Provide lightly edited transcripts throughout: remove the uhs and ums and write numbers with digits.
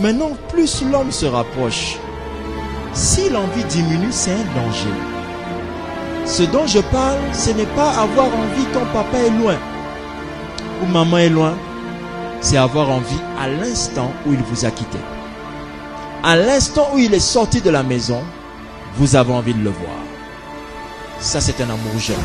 Maintenant, plus l'homme se rapproche, si l'envie diminue, c'est un danger. Ce dont je parle, ce n'est pas avoir envie quand papa est loin ou maman est loin. C'est avoir envie à l'instant où il vous a quitté. À l'instant où il est sorti de la maison, vous avez envie de le voir. Ça, c'est un amour jeune.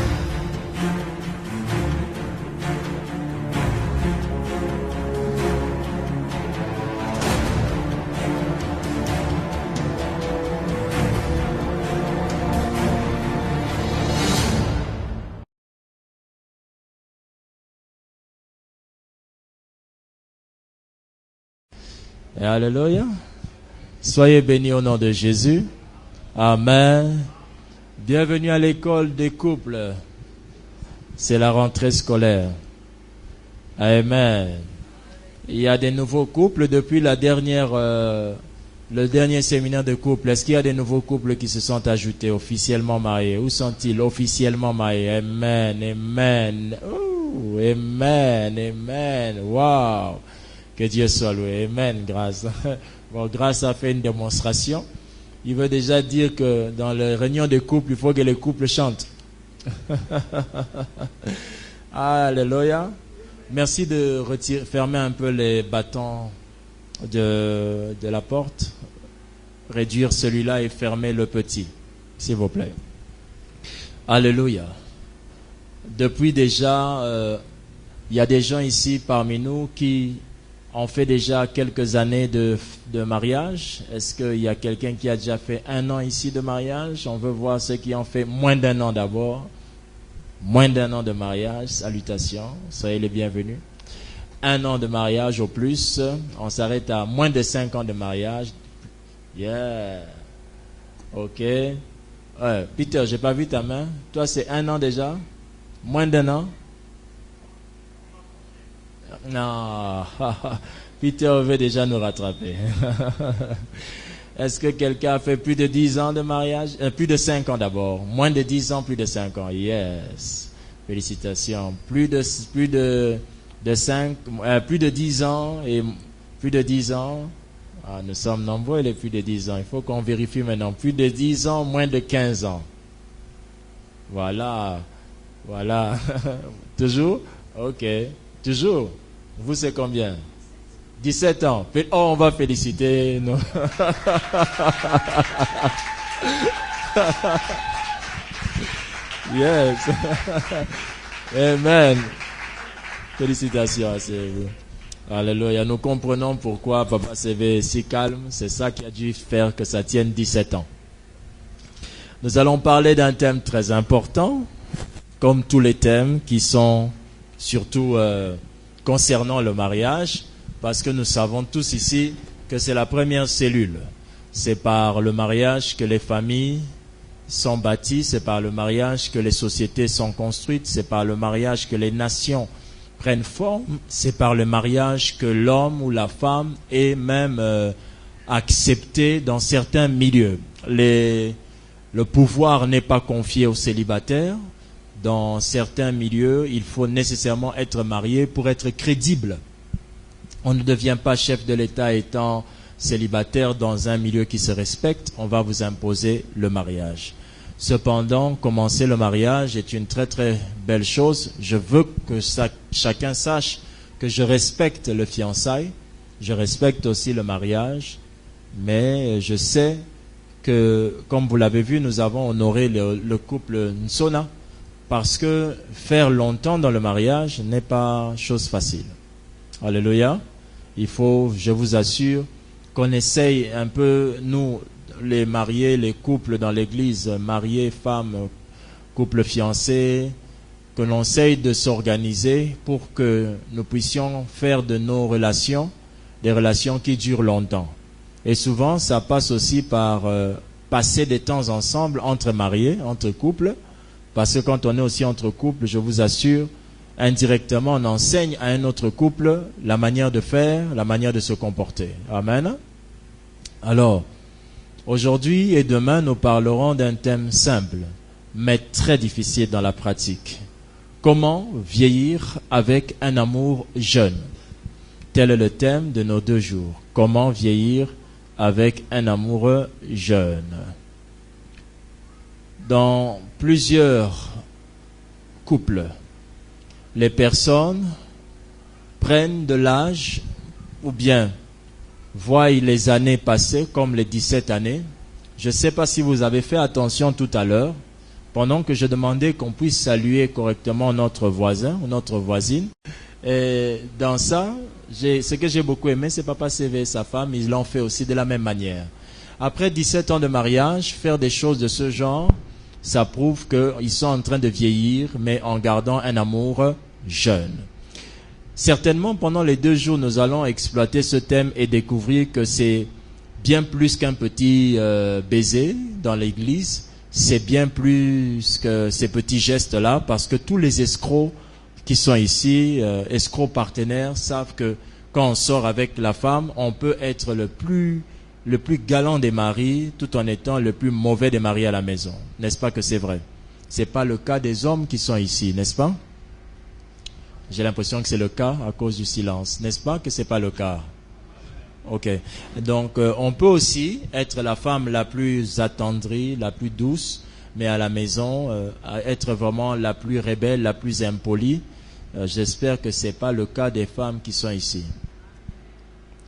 Et alléluia. Soyez bénis au nom de Jésus. Amen. Bienvenue à l'école des couples. C'est la rentrée scolaire. Amen. Il y a des nouveaux couples depuis le dernier séminaire de couple. Est-ce qu'il y a des nouveaux couples qui se sont ajoutés, officiellement mariés? Où sont-ils officiellement mariés? Amen, amen. Oh, amen, amen. Wow. Que Dieu soit loué. Amen, Grâce. Bon, Grâce a fait une démonstration. Il veut déjà dire que dans les réunions de couple, il faut que les couples chantent. Alléluia. Merci de fermer un peu les bâtons de la porte. Réduire celui-là et fermer le petit, s'il vous plaît. Alléluia. Depuis déjà, il y a des gens ici parmi nous qui ont fait déjà quelques années de mariage. Est-ce qu'il y a quelqu'un qui a déjà fait 1 an ici de mariage? On veut voir ceux qui ont fait moins d'1 an d'abord. Moins d'1 an de mariage, salutations, soyez les bienvenus. 1 an de mariage au plus, on s'arrête à moins de 5 ans de mariage. Yeah. Ok. Peter, j'ai pas vu ta main. Toi, c'est 1 an déjà? Moins d'1 an? Non. Peter veut déjà nous rattraper. Est-ce que quelqu'un a fait plus de 10 ans de mariage? Plus de 5 ans d'abord. Moins de 10 ans, plus de 5 ans. Yes. Félicitations. Plus de 10 ans et plus de 10 ans. Ah, nous sommes nombreux les plus de 10 ans. Il faut qu'on vérifie maintenant. Plus de 10 ans, moins de 15 ans. Voilà. Voilà. Toujours? Ok. Toujours. Vous, c'est combien? 17 ans. Oh, on va féliciter. Non. Yes. Amen. Félicitations à vous. Alléluia. Nous comprenons pourquoi Papa CV est si calme. C'est ça qui a dû faire que ça tienne 17 ans. Nous allons parler d'un thème très important, comme tous les thèmes qui sont surtout concernant le mariage, parce que nous savons tous ici que c'est la première cellule. C'est par le mariage que les familles sont bâties, c'est par le mariage que les sociétés sont construites, c'est par le mariage que les nations prennent forme, c'est par le mariage que l'homme ou la femme est même accepté dans certains milieux. Le pouvoir n'est pas confié aux célibataires. Dans certains milieux, il faut nécessairement être marié pour être crédible. On ne devient pas chef de l'État étant célibataire dans un milieu qui se respecte. On va vous imposer le mariage. Cependant, commencer le mariage est une très très belle chose. Je veux que chacun sache que je respecte le fiançailles. Je respecte aussi le mariage. Mais je sais que, comme vous l'avez vu, nous avons honoré le couple Nsona. Parce que faire longtemps dans le mariage n'est pas chose facile. Alléluia. Il faut, je vous assure, qu'on essaye un peu, nous, les mariés, les couples dans l'église, mariés, femmes, couples fiancés, que l'on essaye de s'organiser pour que nous puissions faire de nos relations des relations qui durent longtemps. Et souvent, ça passe aussi par passer des temps ensemble entre mariés, entre couples. Parce que quand on est aussi entre couples, je vous assure, indirectement, on enseigne à un autre couple la manière de faire, la manière de se comporter. Amen. Alors, aujourd'hui et demain, nous parlerons d'un thème simple, mais très difficile dans la pratique. Comment vieillir avec un amour jeune? tel est le thème de nos 2 jours. Comment vieillir avec un amoureux jeune. Dans plusieurs couples, les personnes prennent de l'âge ou bien voient les années passer comme les 17 années. Je ne sais pas si vous avez fait attention tout à l'heure, pendant que je demandais qu'on puisse saluer correctement notre voisin ou notre voisine. Et dans ça, ce que j'ai beaucoup aimé, c'est Papa CV et sa femme, ils l'ont fait aussi de la même manière. Après 17 ans de mariage, faire des choses de ce genre, ça prouve qu'ils sont en train de vieillir, mais en gardant un amour jeune. Certainement, pendant les 2 jours, nous allons exploiter ce thème et découvrir que c'est bien plus qu'un petit baiser dans l'église. C'est bien plus que ces petits gestes-là, parce que tous les escrocs qui sont ici, escrocs partenaires, savent que quand on sort avec la femme, on peut être le plus galant des maris, tout en étant le plus mauvais des maris à la maison. N'est-ce pas que c'est vrai? C'est pas le cas des hommes qui sont ici, n'est-ce pas? J'ai l'impression que c'est le cas à cause du silence. N'est-ce pas que c'est pas le cas? Ok. Donc, on peut aussi être la femme la plus attendrie, la plus douce, mais à la maison, être vraiment la plus rebelle, la plus impolie. J'espère que c'est pas le cas des femmes qui sont ici.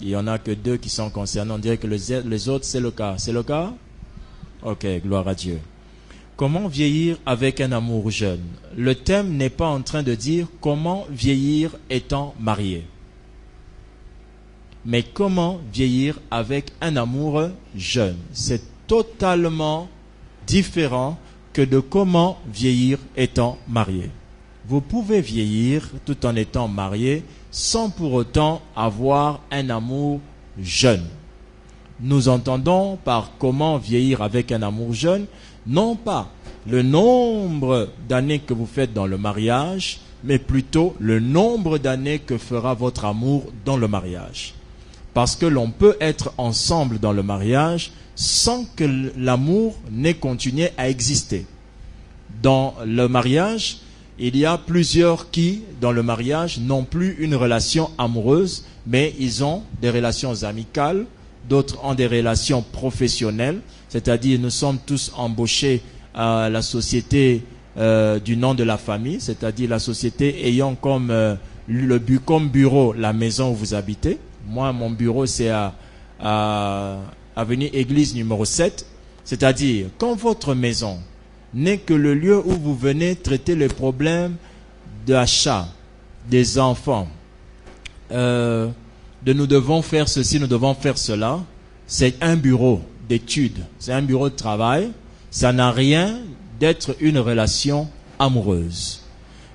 Il y en a que 2 qui sont concernés. On dirait que les autres, c'est le cas. C'est le cas? Ok, gloire à Dieu. Comment vieillir avec un amour jeune? Le thème n'est pas en train de dire comment vieillir étant marié, mais comment vieillir avec un amour jeune. C'est totalement différent que de comment vieillir étant marié. Vous pouvez vieillir tout en étant marié sans pour autant avoir un amour jeune. Nous entendons par comment vieillir avec un amour jeune, non pas le nombre d'années que vous faites dans le mariage, mais plutôt le nombre d'années que fera votre amour dans le mariage. Parce que l'on peut être ensemble dans le mariage sans que l'amour n'ait continué à exister. Dans le mariage, il y a plusieurs qui, dans le mariage, n'ont plus une relation amoureuse, mais ils ont des relations amicales, d'autres ont des relations professionnelles, c'est-à-dire nous sommes tous embauchés à la société du nom de la famille, c'est-à-dire la société ayant comme bureau la maison où vous habitez. Moi, mon bureau, c'est à avenue Église numéro 7. C'est-à-dire, quand votre maison n'est que le lieu où vous venez traiter les problèmes d'achat des enfants, de nous devons faire ceci, nous devons faire cela, c'est un bureau d'études, c'est un bureau de travail, ça n'a rien d'être une relation amoureuse.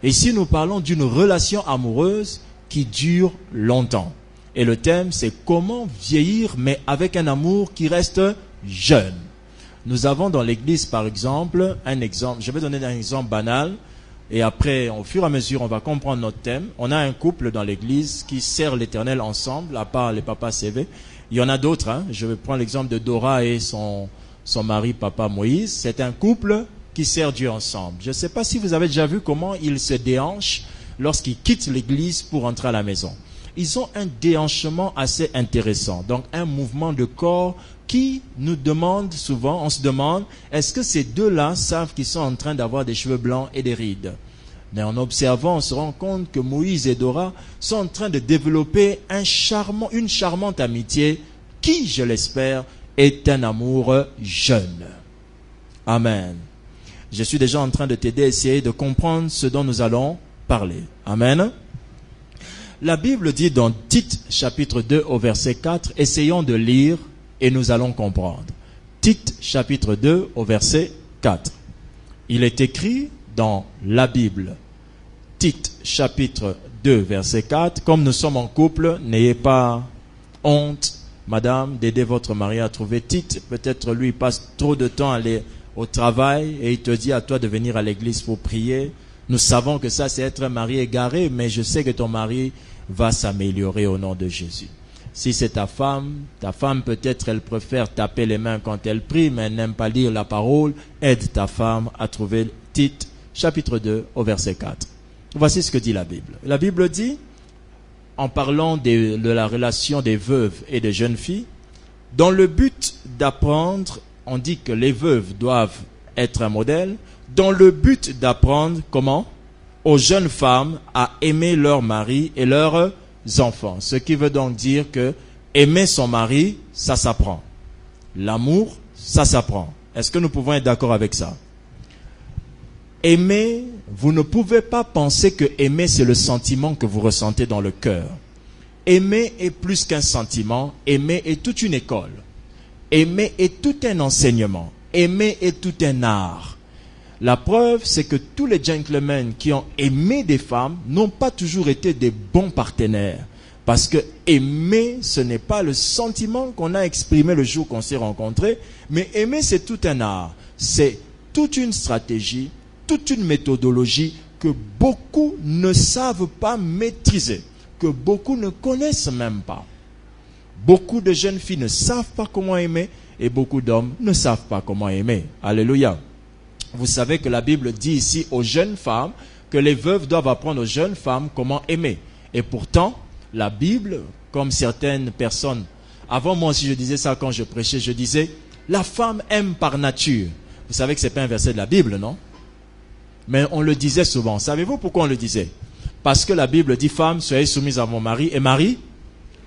Ici, nous parlons d'une relation amoureuse qui dure longtemps. Et le thème, c'est comment vieillir, mais avec un amour qui reste jeune. Nous avons dans l'église, par exemple, un exemple. Je vais donner un exemple banal. Et après, au fur et à mesure, on va comprendre notre thème. On a un couple dans l'église qui sert l'Éternel ensemble, à part les papas CV. Il y en a d'autres. Hein. Je vais prendre l'exemple de Dora et son mari, papa Moïse. C'est un couple qui sert Dieu ensemble. Je ne sais pas si vous avez déjà vu comment ils se déhanchent lorsqu'ils quittent l'église pour entrer à la maison. Ils ont un déhanchement assez intéressant. Donc, un mouvement de corps qui nous demande souvent, on se demande, est-ce que ces deux-là savent qu'ils sont en train d'avoir des cheveux blancs et des rides? Mais en observant, on se rend compte que Moïse et Dora sont en train de développer une charmante amitié qui, je l'espère, est un amour jeune. Amen. Je suis déjà en train de t'aider à essayer de comprendre ce dont nous allons parler. Amen. La Bible dit dans Tite chapitre 2 au verset 4, essayons de lire et nous allons comprendre. Tite chapitre 2 au verset 4. Il est écrit dans la Bible, Tite chapitre 2 verset 4, comme nous sommes en couple, n'ayez pas honte, madame, d'aider votre mari à trouver Tite. Peut-être lui il passe trop de temps à aller au travail et il te dit à toi de venir à l'église pour prier. Nous savons que ça c'est être un mari égaré, mais je sais que ton mari va s'améliorer au nom de Jésus. Si c'est ta femme peut-être elle préfère taper les mains quand elle prie, mais elle n'aime pas lire la parole. Aide ta femme à trouver Tite chapitre 2 au verset 4. Voici ce que dit la Bible. La Bible dit, en parlant de la relation des veuves et des jeunes filles, dans le but d'apprendre, on dit que les veuves doivent être un modèle, dans le but d'apprendre comment aux jeunes femmes à aimer leur mari et leurs enfants. Ce qui veut donc dire que aimer son mari, ça s'apprend. L'amour, ça s'apprend. Est-ce que nous pouvons être d'accord avec ça? Aimer, vous ne pouvez pas penser que aimer, c'est le sentiment que vous ressentez dans le cœur. Aimer est plus qu'un sentiment. Aimer est toute une école. Aimer est tout un enseignement. Aimer est tout un art. La preuve, c'est que tous les gentlemen qui ont aimé des femmes n'ont pas toujours été des bons partenaires. Parce que aimer, ce n'est pas le sentiment qu'on a exprimé le jour qu'on s'est rencontrés, mais aimer, c'est tout un art. C'est toute une stratégie, toute une méthodologie que beaucoup ne savent pas maîtriser, que beaucoup ne connaissent même pas. Beaucoup de jeunes filles ne savent pas comment aimer et beaucoup d'hommes ne savent pas comment aimer. Alléluia. Vous savez que la Bible dit ici aux jeunes femmes que les veuves doivent apprendre aux jeunes femmes comment aimer. Et pourtant, la Bible, comme certaines personnes, avant moi aussi je disais ça quand je prêchais, je disais, la femme aime par nature. Vous savez que ce n'est pas un verset de la Bible, non? Mais on le disait souvent. Savez-vous pourquoi on le disait? Parce que la Bible dit, femmes, soyez soumises à vos maris, et maris,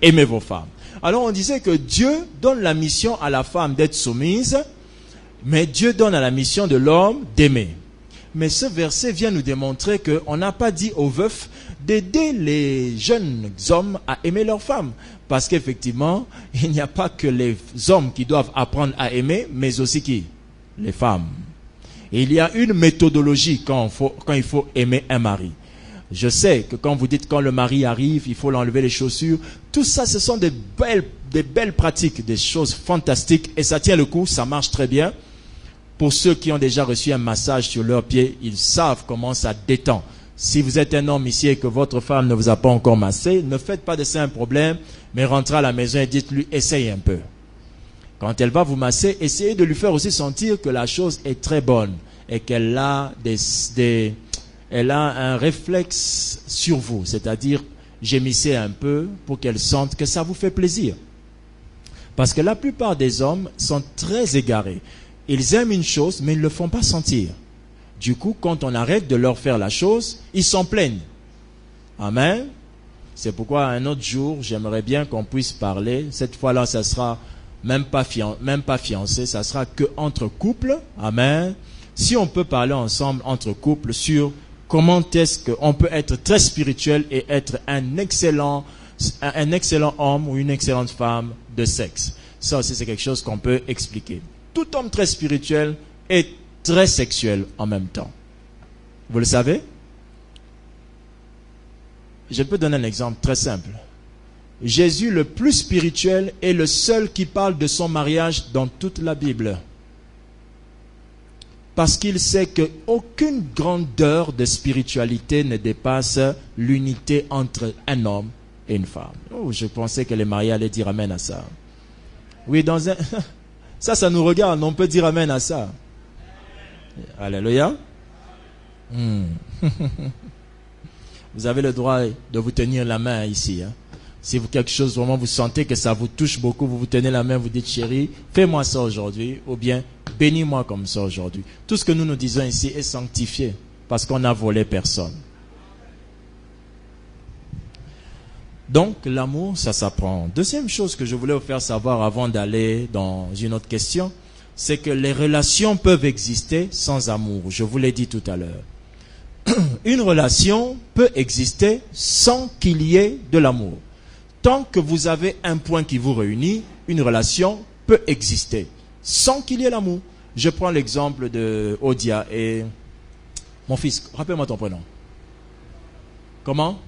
aimez vos femmes. Alors on disait que Dieu donne la mission à la femme d'être soumise, mais Dieu donne à la mission de l'homme d'aimer. Mais ce verset vient nous démontrer qu'on n'a pas dit aux veufs d'aider les jeunes hommes à aimer leurs femmes. Parce qu'effectivement, il n'y a pas que les hommes qui doivent apprendre à aimer, mais aussi qui? Les femmes. Et il y a une méthodologie quand il faut aimer un mari. Je sais que quand vous dites quand le mari arrive, il faut l'enlever les chaussures. Tout ça, ce sont des belles pratiques, des choses fantastiques. Et ça tient le coup, ça marche très bien. Pour ceux qui ont déjà reçu un massage sur leurs pieds, ils savent comment ça détend. Si vous êtes un homme ici et que votre femme ne vous a pas encore massé, ne faites pas de ça un problème, mais rentrez à la maison et dites-lui, essaye un peu. Quand elle va vous masser, essayez de lui faire aussi sentir que la chose est très bonne et qu'elle a elle a un réflexe sur vous, c'est-à-dire gémissez un peu pour qu'elle sente que ça vous fait plaisir. Parce que la plupart des hommes sont très égarés. Ils aiment une chose, mais ils ne le font pas sentir. Du coup, quand on arrête de leur faire la chose, ils s'en plaignent. Amen. C'est pourquoi un autre jour, j'aimerais bien qu'on puisse parler. Cette fois-là, ça sera même pas fiancé, ça sera que entre couples. Amen. Si on peut parler ensemble entre couples sur comment est-ce qu'on peut être très spirituel et être un excellent homme ou une excellente femme de sexe. Ça aussi, c'est quelque chose qu'on peut expliquer. Tout homme très spirituel est très sexuel en même temps. Vous le savez? Je peux donner un exemple très simple. Jésus, le plus spirituel, est le seul qui parle de son mariage dans toute la Bible. Parce qu'il sait qu'aucune grandeur de spiritualité ne dépasse l'unité entre un homme et une femme. Oh, je pensais que les mariés allaient dire amen à ça. Oui, ça nous regarde, on peut dire amen à ça. Alléluia. Vous avez le droit de vous tenir la main ici. Hein. Si vous quelque chose, vraiment vous sentez que ça vous touche beaucoup, vous vous tenez la main, vous dites chérie, fais-moi ça aujourd'hui, ou bien bénis-moi comme ça aujourd'hui. Tout ce que nous nous disons ici est sanctifié, parce qu'on n'a volé personne. Donc l'amour, ça s'apprend. Deuxième chose que je voulais vous faire savoir avant d'aller dans une autre question, c'est que les relations peuvent exister sans amour. Je vous l'ai dit tout à l'heure. Une relation peut exister sans qu'il y ait de l'amour. Tant que vous avez un point qui vous réunit, une relation peut exister sans qu'il y ait l'amour. Je prends l'exemple de Odia et mon fils. Rappelle-moi ton prénom. Comment?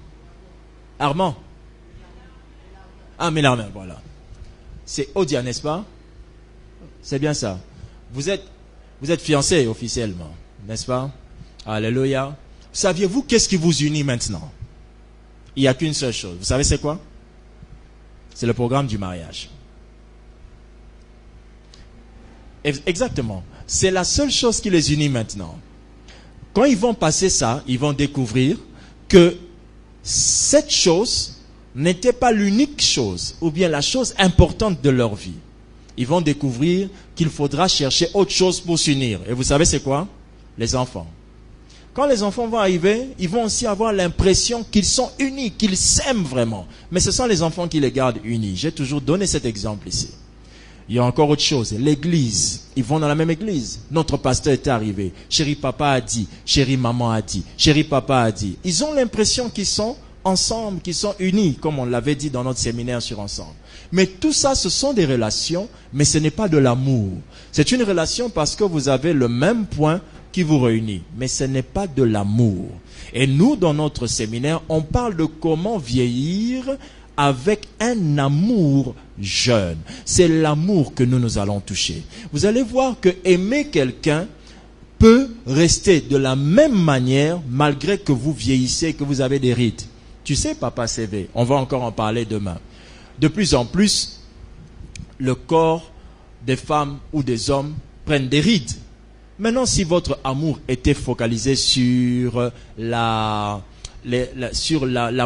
Armand. Ah, Mélarmel, voilà. C'est Odia, n'est-ce pas? C'est bien ça. Vous êtes fiancés officiellement, n'est-ce pas? Alléluia. Saviez-vous qu'est-ce qui vous unit maintenant? Il n'y a qu'une seule chose. Vous savez c'est quoi? C'est le programme du mariage. Exactement. C'est la seule chose qui les unit maintenant. Quand ils vont passer ça, ils vont découvrir que cette chose n'était pas l'unique chose, ou bien la chose importante de leur vie. Ils vont découvrir qu'il faudra chercher autre chose pour s'unir. Et vous savez c'est quoi? Les enfants. Quand les enfants vont arriver, ils vont aussi avoir l'impression qu'ils sont unis, qu'ils s'aiment vraiment. Mais ce sont les enfants qui les gardent unis. J'ai toujours donné cet exemple ici. Il y a encore autre chose. L'église. Ils vont dans la même église. Notre pasteur est arrivé. Chéri papa a dit. Chéri maman a dit. Chéri papa a dit. Ils ont l'impression qu'ils sont ensemble, qu'ils sont unis, comme on l'avait dit dans notre séminaire sur ensemble. Mais tout ça, ce sont des relations, mais ce n'est pas de l'amour. C'est une relation parce que vous avez le même point qui vous réunit, mais ce n'est pas de l'amour. Et nous, dans notre séminaire, on parle de comment vieillir avec un amour jeune. C'est l'amour que nous allons toucher. Vous allez voir que aimer quelqu'un peut rester de la même manière malgré que vous vieillissez, que vous avez des rides. Tu sais, Papa CV, on va encore en parler demain. De plus en plus, le corps des femmes ou des hommes prennent des rides. Maintenant, si votre amour était focalisé sur la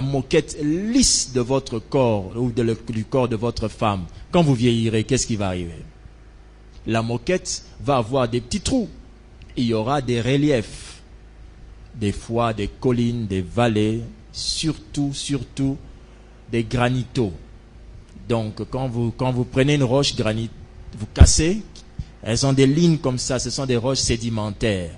moquette lisse de votre corps ou du corps de votre femme, quand vous vieillirez, qu'est-ce qui va arriver? La moquette va avoir des petits trous. Il y aura des reliefs, des fois des collines, des vallées, surtout des granitaux. Donc, quand vous prenez une roche granit, vous cassez, elles ont des lignes comme ça, ce sont des roches sédimentaires.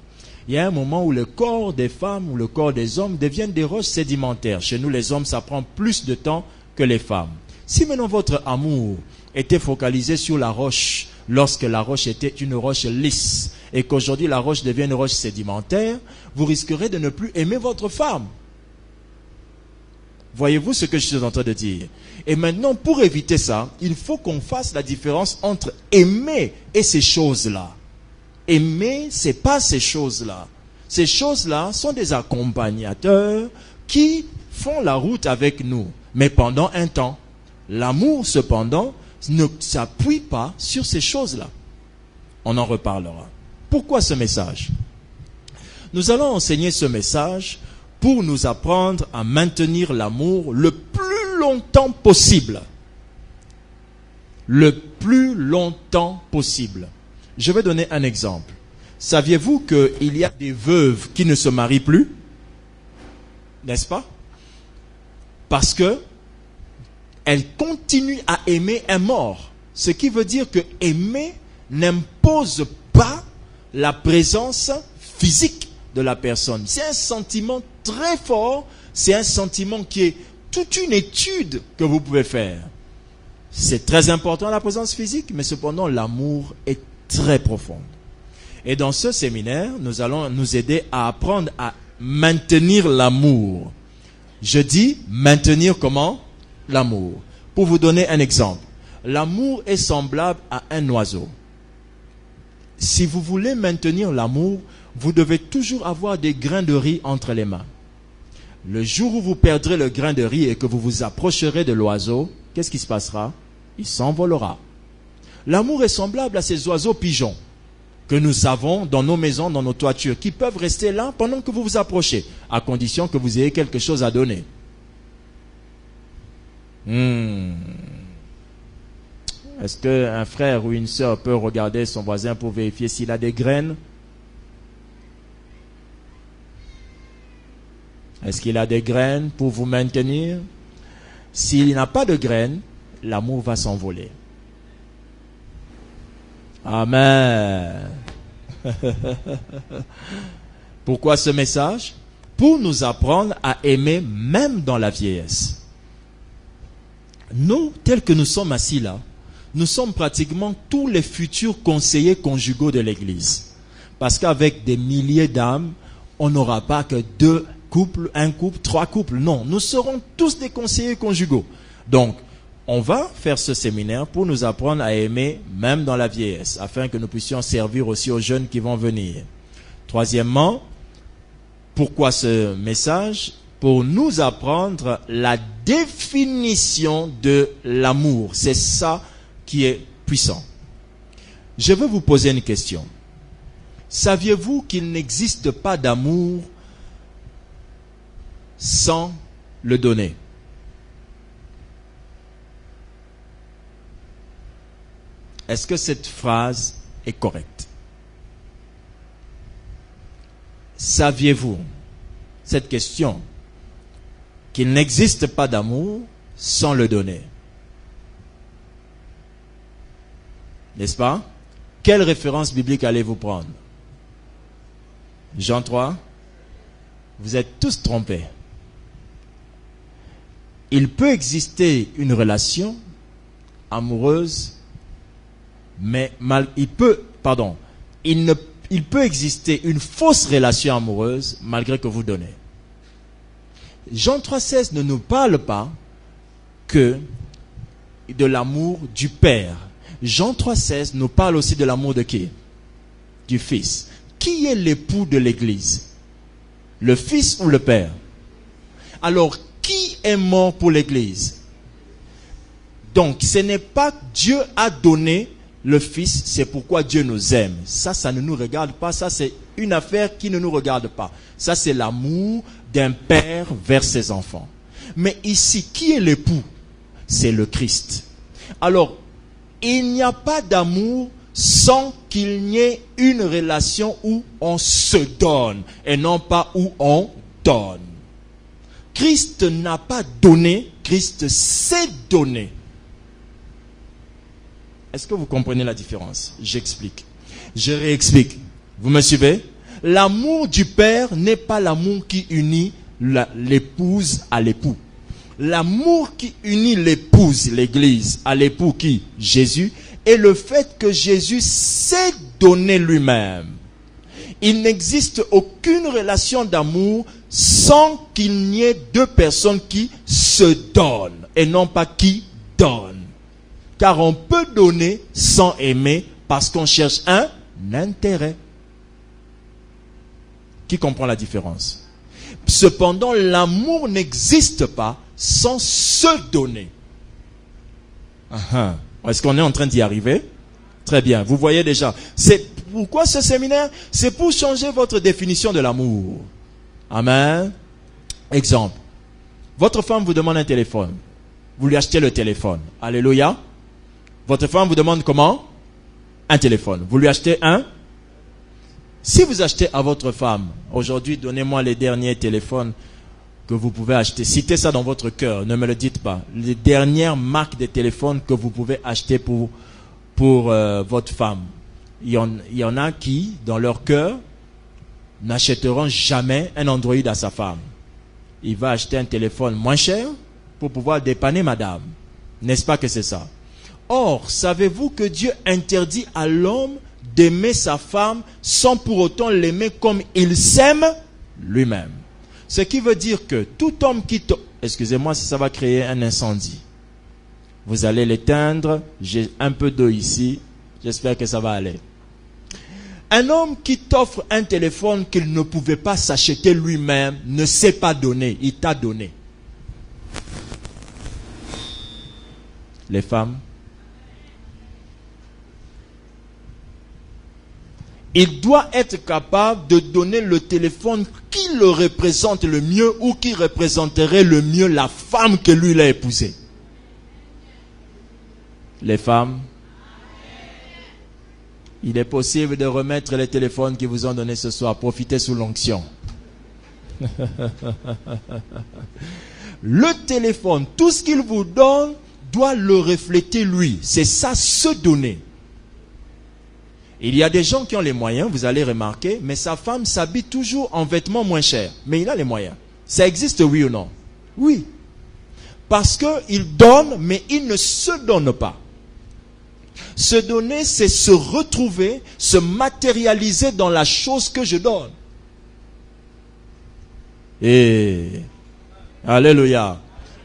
Il y a un moment où le corps des femmes ou le corps des hommes deviennent des roches sédimentaires. Chez nous, les hommes, ça prend plus de temps que les femmes. Si maintenant votre amour était focalisé sur la roche, lorsque la roche était une roche lisse, et qu'aujourd'hui la roche devient une roche sédimentaire, vous risquerez de ne plus aimer votre femme. Voyez-vous ce que je suis en train de dire? Et maintenant, pour éviter ça, il faut qu'on fasse la différence entre aimer et ces choses-là. Aimer, c'est pas ces choses-là. Ces choses-là sont des accompagnateurs qui font la route avec nous, mais pendant un temps. L'amour, cependant, ne s'appuie pas sur ces choses-là. On en reparlera. Pourquoi ce message? Nous allons enseigner ce message pour nous apprendre à maintenir l'amour le plus longtemps possible. Le plus longtemps possible. Je vais donner un exemple. Saviez-vous qu'il y a des veuves qui ne se marient plus? N'est-ce pas? Parce que elles continuent à aimer un mort. Ce qui veut dire que aimer n'impose pas la présence physique de la personne. C'est un sentiment très fort, c'est un sentiment qui est toute une étude que vous pouvez faire. C'est très important la présence physique, mais cependant l'amour est très profond. Et dans ce séminaire, nous allons nous aider à apprendre à maintenir l'amour. Je dis maintenir comment? L'amour. Pour vous donner un exemple, l'amour est semblable à un oiseau. Si vous voulez maintenir l'amour, vous devez toujours avoir des grains de riz entre les mains. Le jour où vous perdrez le grain de riz et que vous vous approcherez de l'oiseau, qu'est-ce qui se passera? Il s'envolera. L'amour est semblable à ces oiseaux pigeons que nous avons dans nos maisons, dans nos toitures, qui peuvent rester là pendant que vous vous approchez, à condition que vous ayez quelque chose à donner. Est-ce qu'un frère ou une sœur peut regarder son voisin pour vérifier s'il a des graines? Est-ce qu'il a des graines pour vous maintenir? S'il n'a pas de graines, l'amour va s'envoler. Amen. Pourquoi ce message? Pour nous apprendre à aimer même dans la vieillesse. Nous, tels que nous sommes assis là, nous sommes pratiquement tous les futurs conseillers conjugaux de l'Église. Parce qu'avec des milliers d'âmes, on n'aura pas que 2 couples, 1 couple, 3 couples. Non, nous serons tous des conseillers conjugaux. Donc, on va faire ce séminaire pour nous apprendre à aimer même dans la vieillesse, afin que nous puissions servir aussi aux jeunes qui vont venir. Troisièmement, pourquoi ce message? Pour nous apprendre la définition de l'amour. C'est ça qui est puissant. Je veux vous poser une question. Saviez-vous qu'il n'existe pas d'amour sans le donner? Est-ce que cette phrase est correcte? Saviez-vous cette question, qu'il n'existe pas d'amour sans le donner? N'est-ce pas? Quelle référence biblique allez-vous prendre? Jean 3? Vous êtes tous trompés. Il peut exister une relation amoureuse, mais il peut exister une fausse relation amoureuse malgré que vous donnez. Jean 3,16 ne nous parle pas que de l'amour du Père. Jean 3,16 nous parle aussi de l'amour de qui? Du Fils. Qui est l'époux de l'Église? Le Fils ou le Père? Alors, qui est mort pour l'Église? Donc, ce n'est pas Dieu a donné le Fils, c'est pourquoi Dieu nous aime. Ça ne nous regarde pas. Ça, c'est une affaire qui ne nous regarde pas. Ça, c'est l'amour d'un père vers ses enfants. Mais ici, qui est l'époux? C'est le Christ. Alors, il n'y a pas d'amour sans qu'il n'y ait une relation où on se donne et non pas où on donne. Christ n'a pas donné, Christ s'est donné. Est-ce que vous comprenez la différence? J'explique. Je réexplique. Vous me suivez? L'amour du Père n'est pas l'amour qui unit l'épouse à l'époux. L'amour qui unit l'épouse, l'Église, à l'époux qui? Jésus, est le fait que Jésus s'est donné lui-même. Il n'existe aucune relation d'amour sans qu'il n'y ait deux personnes qui se donnent et non pas qui donnent. Car on peut donner sans aimer parce qu'on cherche un intérêt. Qui comprend la différence? Cependant, l'amour n'existe pas sans se donner. Est-ce qu'on est en train d'y arriver? Très bien, vous voyez déjà. C'est pourquoi ce séminaire? C'est pour changer votre définition de l'amour. Amen. Exemple. Votre femme vous demande un téléphone. Vous lui achetez le téléphone. Alléluia. Votre femme vous demande comment? Un téléphone. Vous lui achetez un? Si vous achetez à votre femme, aujourd'hui, donnez-moi les derniers téléphones que vous pouvez acheter. Citez ça dans votre cœur, ne me le dites pas. Les dernières marques de téléphones que vous pouvez acheter pour votre femme. Il y en a qui, dans leur cœur, n'achèteront jamais un Android à sa femme. Il va acheter un téléphone moins cher pour pouvoir dépanner madame. N'est-ce pas que c'est ça? Or, savez-vous que Dieu interdit à l'homme d'aimer sa femme sans pour autant l'aimer comme il s'aime lui-même? Ce qui veut dire que tout homme qui... Excusez-moi si ça va créer un incendie. Vous allez l'éteindre. J'ai un peu d'eau ici. J'espère que ça va aller. Un homme qui t'offre un téléphone qu'il ne pouvait pas s'acheter lui-même ne sait pas donner. Il t'a donné. Les femmes, il doit être capable de donner le téléphone qui le représente le mieux ou qui représenterait le mieux la femme que lui l'a épousée. Les femmes, il est possible de remettre les téléphones qu'ils vous ont donnés ce soir. Profitez sous l'onction. Le téléphone, tout ce qu'il vous donne, doit le refléter lui. C'est ça, se donner. Il y a des gens qui ont les moyens, vous allez remarquer, mais sa femme s'habille toujours en vêtements moins chers. Mais il a les moyens. Ça existe, oui ou non? Oui. Parce qu'il donne, mais il ne se donne pas. Se donner, c'est se retrouver, se matérialiser dans la chose que je donne. Et alléluia.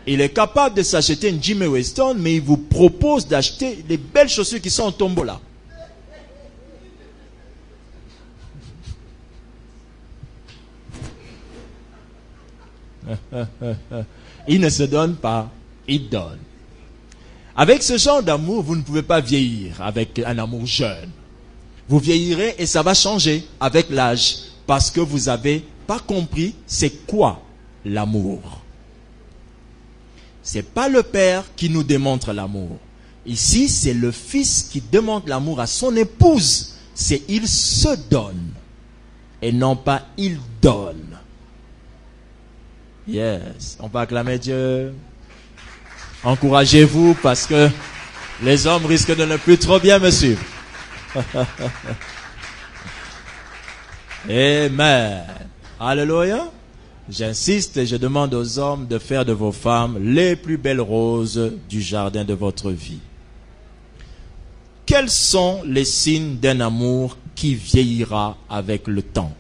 Il est capable de s'acheter une Jimmy Weston, mais il vous propose d'acheter les belles chaussures qui sont en tombola. Il ne se donne pas, il donne. Avec ce genre d'amour, vous ne pouvez pas vieillir avec un amour jeune. Vous vieillirez et ça va changer avec l'âge parce que vous n'avez pas compris c'est quoi l'amour. C'est pas le Père qui nous démontre l'amour. Ici, c'est le fils qui demande l'amour à son épouse. C'est il se donne et non pas il donne. Yes, on peut acclamer Dieu. Encouragez-vous parce que les hommes risquent de ne plus trop bien me suivre. Amen. Alléluia. J'insiste et je demande aux hommes de faire de vos femmes les plus belles roses du jardin de votre vie. Quels sont les signes d'un amour qui vieillira avec le temps?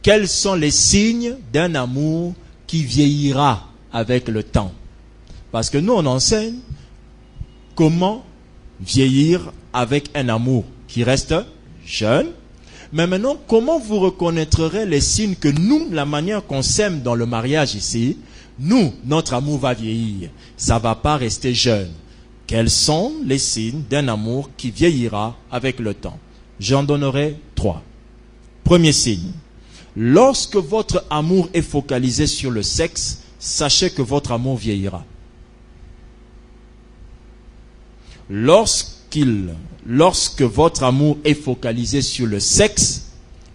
Quels sont les signes d'un amour qui vieillira avec le temps? Parce que nous, on enseigne comment vieillir avec un amour qui reste jeune. Mais maintenant, comment vous reconnaîtrez les signes que nous, la manière qu'on s'aime dans le mariage ici, nous, notre amour va vieillir. Ça ne va pas rester jeune. Quels sont les signes d'un amour qui vieillira avec le temps? J'en donnerai 3. Premier signe. Lorsque votre amour est focalisé sur le sexe, sachez que votre amour vieillira. Lorsque votre amour est focalisé sur le sexe,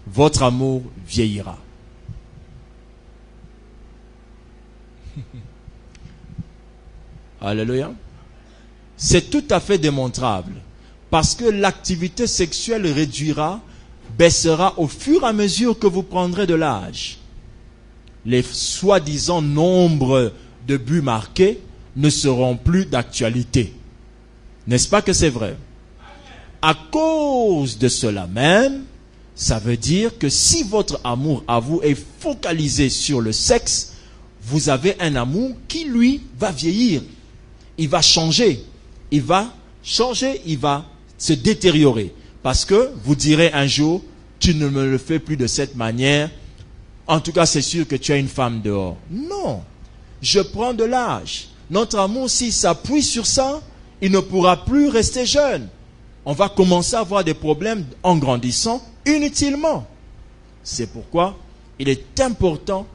votre amour vieillira. Alléluia. C'est tout à fait démontrable. Parce que l'activité sexuelle baissera au fur et à mesure que vous prendrez de l'âge. Les soi-disant nombres de buts marqués ne seront plus d'actualité. N'est-ce pas que c'est vrai? À cause de cela même, ça veut dire que si votre amour à vous est focalisé sur le sexe, vous avez un amour qui, lui, va vieillir. Il va changer. Il va se détériorer. Parce que vous direz un jour, tu ne me le fais plus de cette manière. En tout cas, c'est sûr que tu as une femme dehors. Non. Je prends de l'âge. Notre amour, s'il s'appuie sur ça, il ne pourra plus rester jeune. On va commencer à avoir des problèmes en grandissant inutilement. C'est pourquoi il est important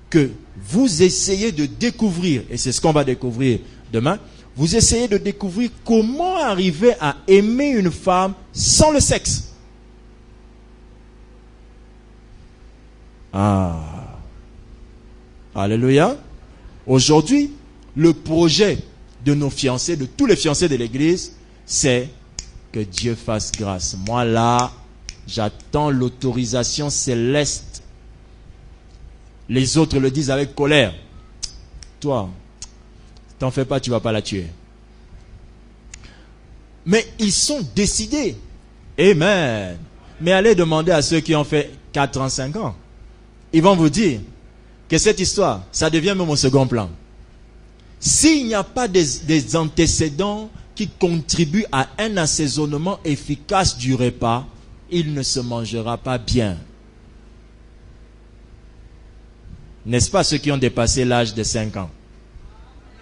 que vous essayez de découvrir, et c'est ce qu'on va découvrir demain, vous essayez de découvrir comment arriver à aimer une femme sans le sexe. Ah. Alléluia. Aujourd'hui, le projet de nos fiancés, de tous les fiancés de l'église, c'est que Dieu fasse grâce. Moi là, j'attends l'autorisation céleste. Les autres le disent avec colère. Toi, t'en fais pas, tu vas pas la tuer. Mais ils sont décidés. Amen. Mais allez demander à ceux qui ont fait 4 ans, 5 ans. Ils vont vous dire que cette histoire, ça devient même au second plan. S'il n'y a pas des antécédents qui contribuent à un assaisonnement efficace du repas, il ne se mangera pas bien. N'est-ce pas ceux qui ont dépassé l'âge de 5 ans?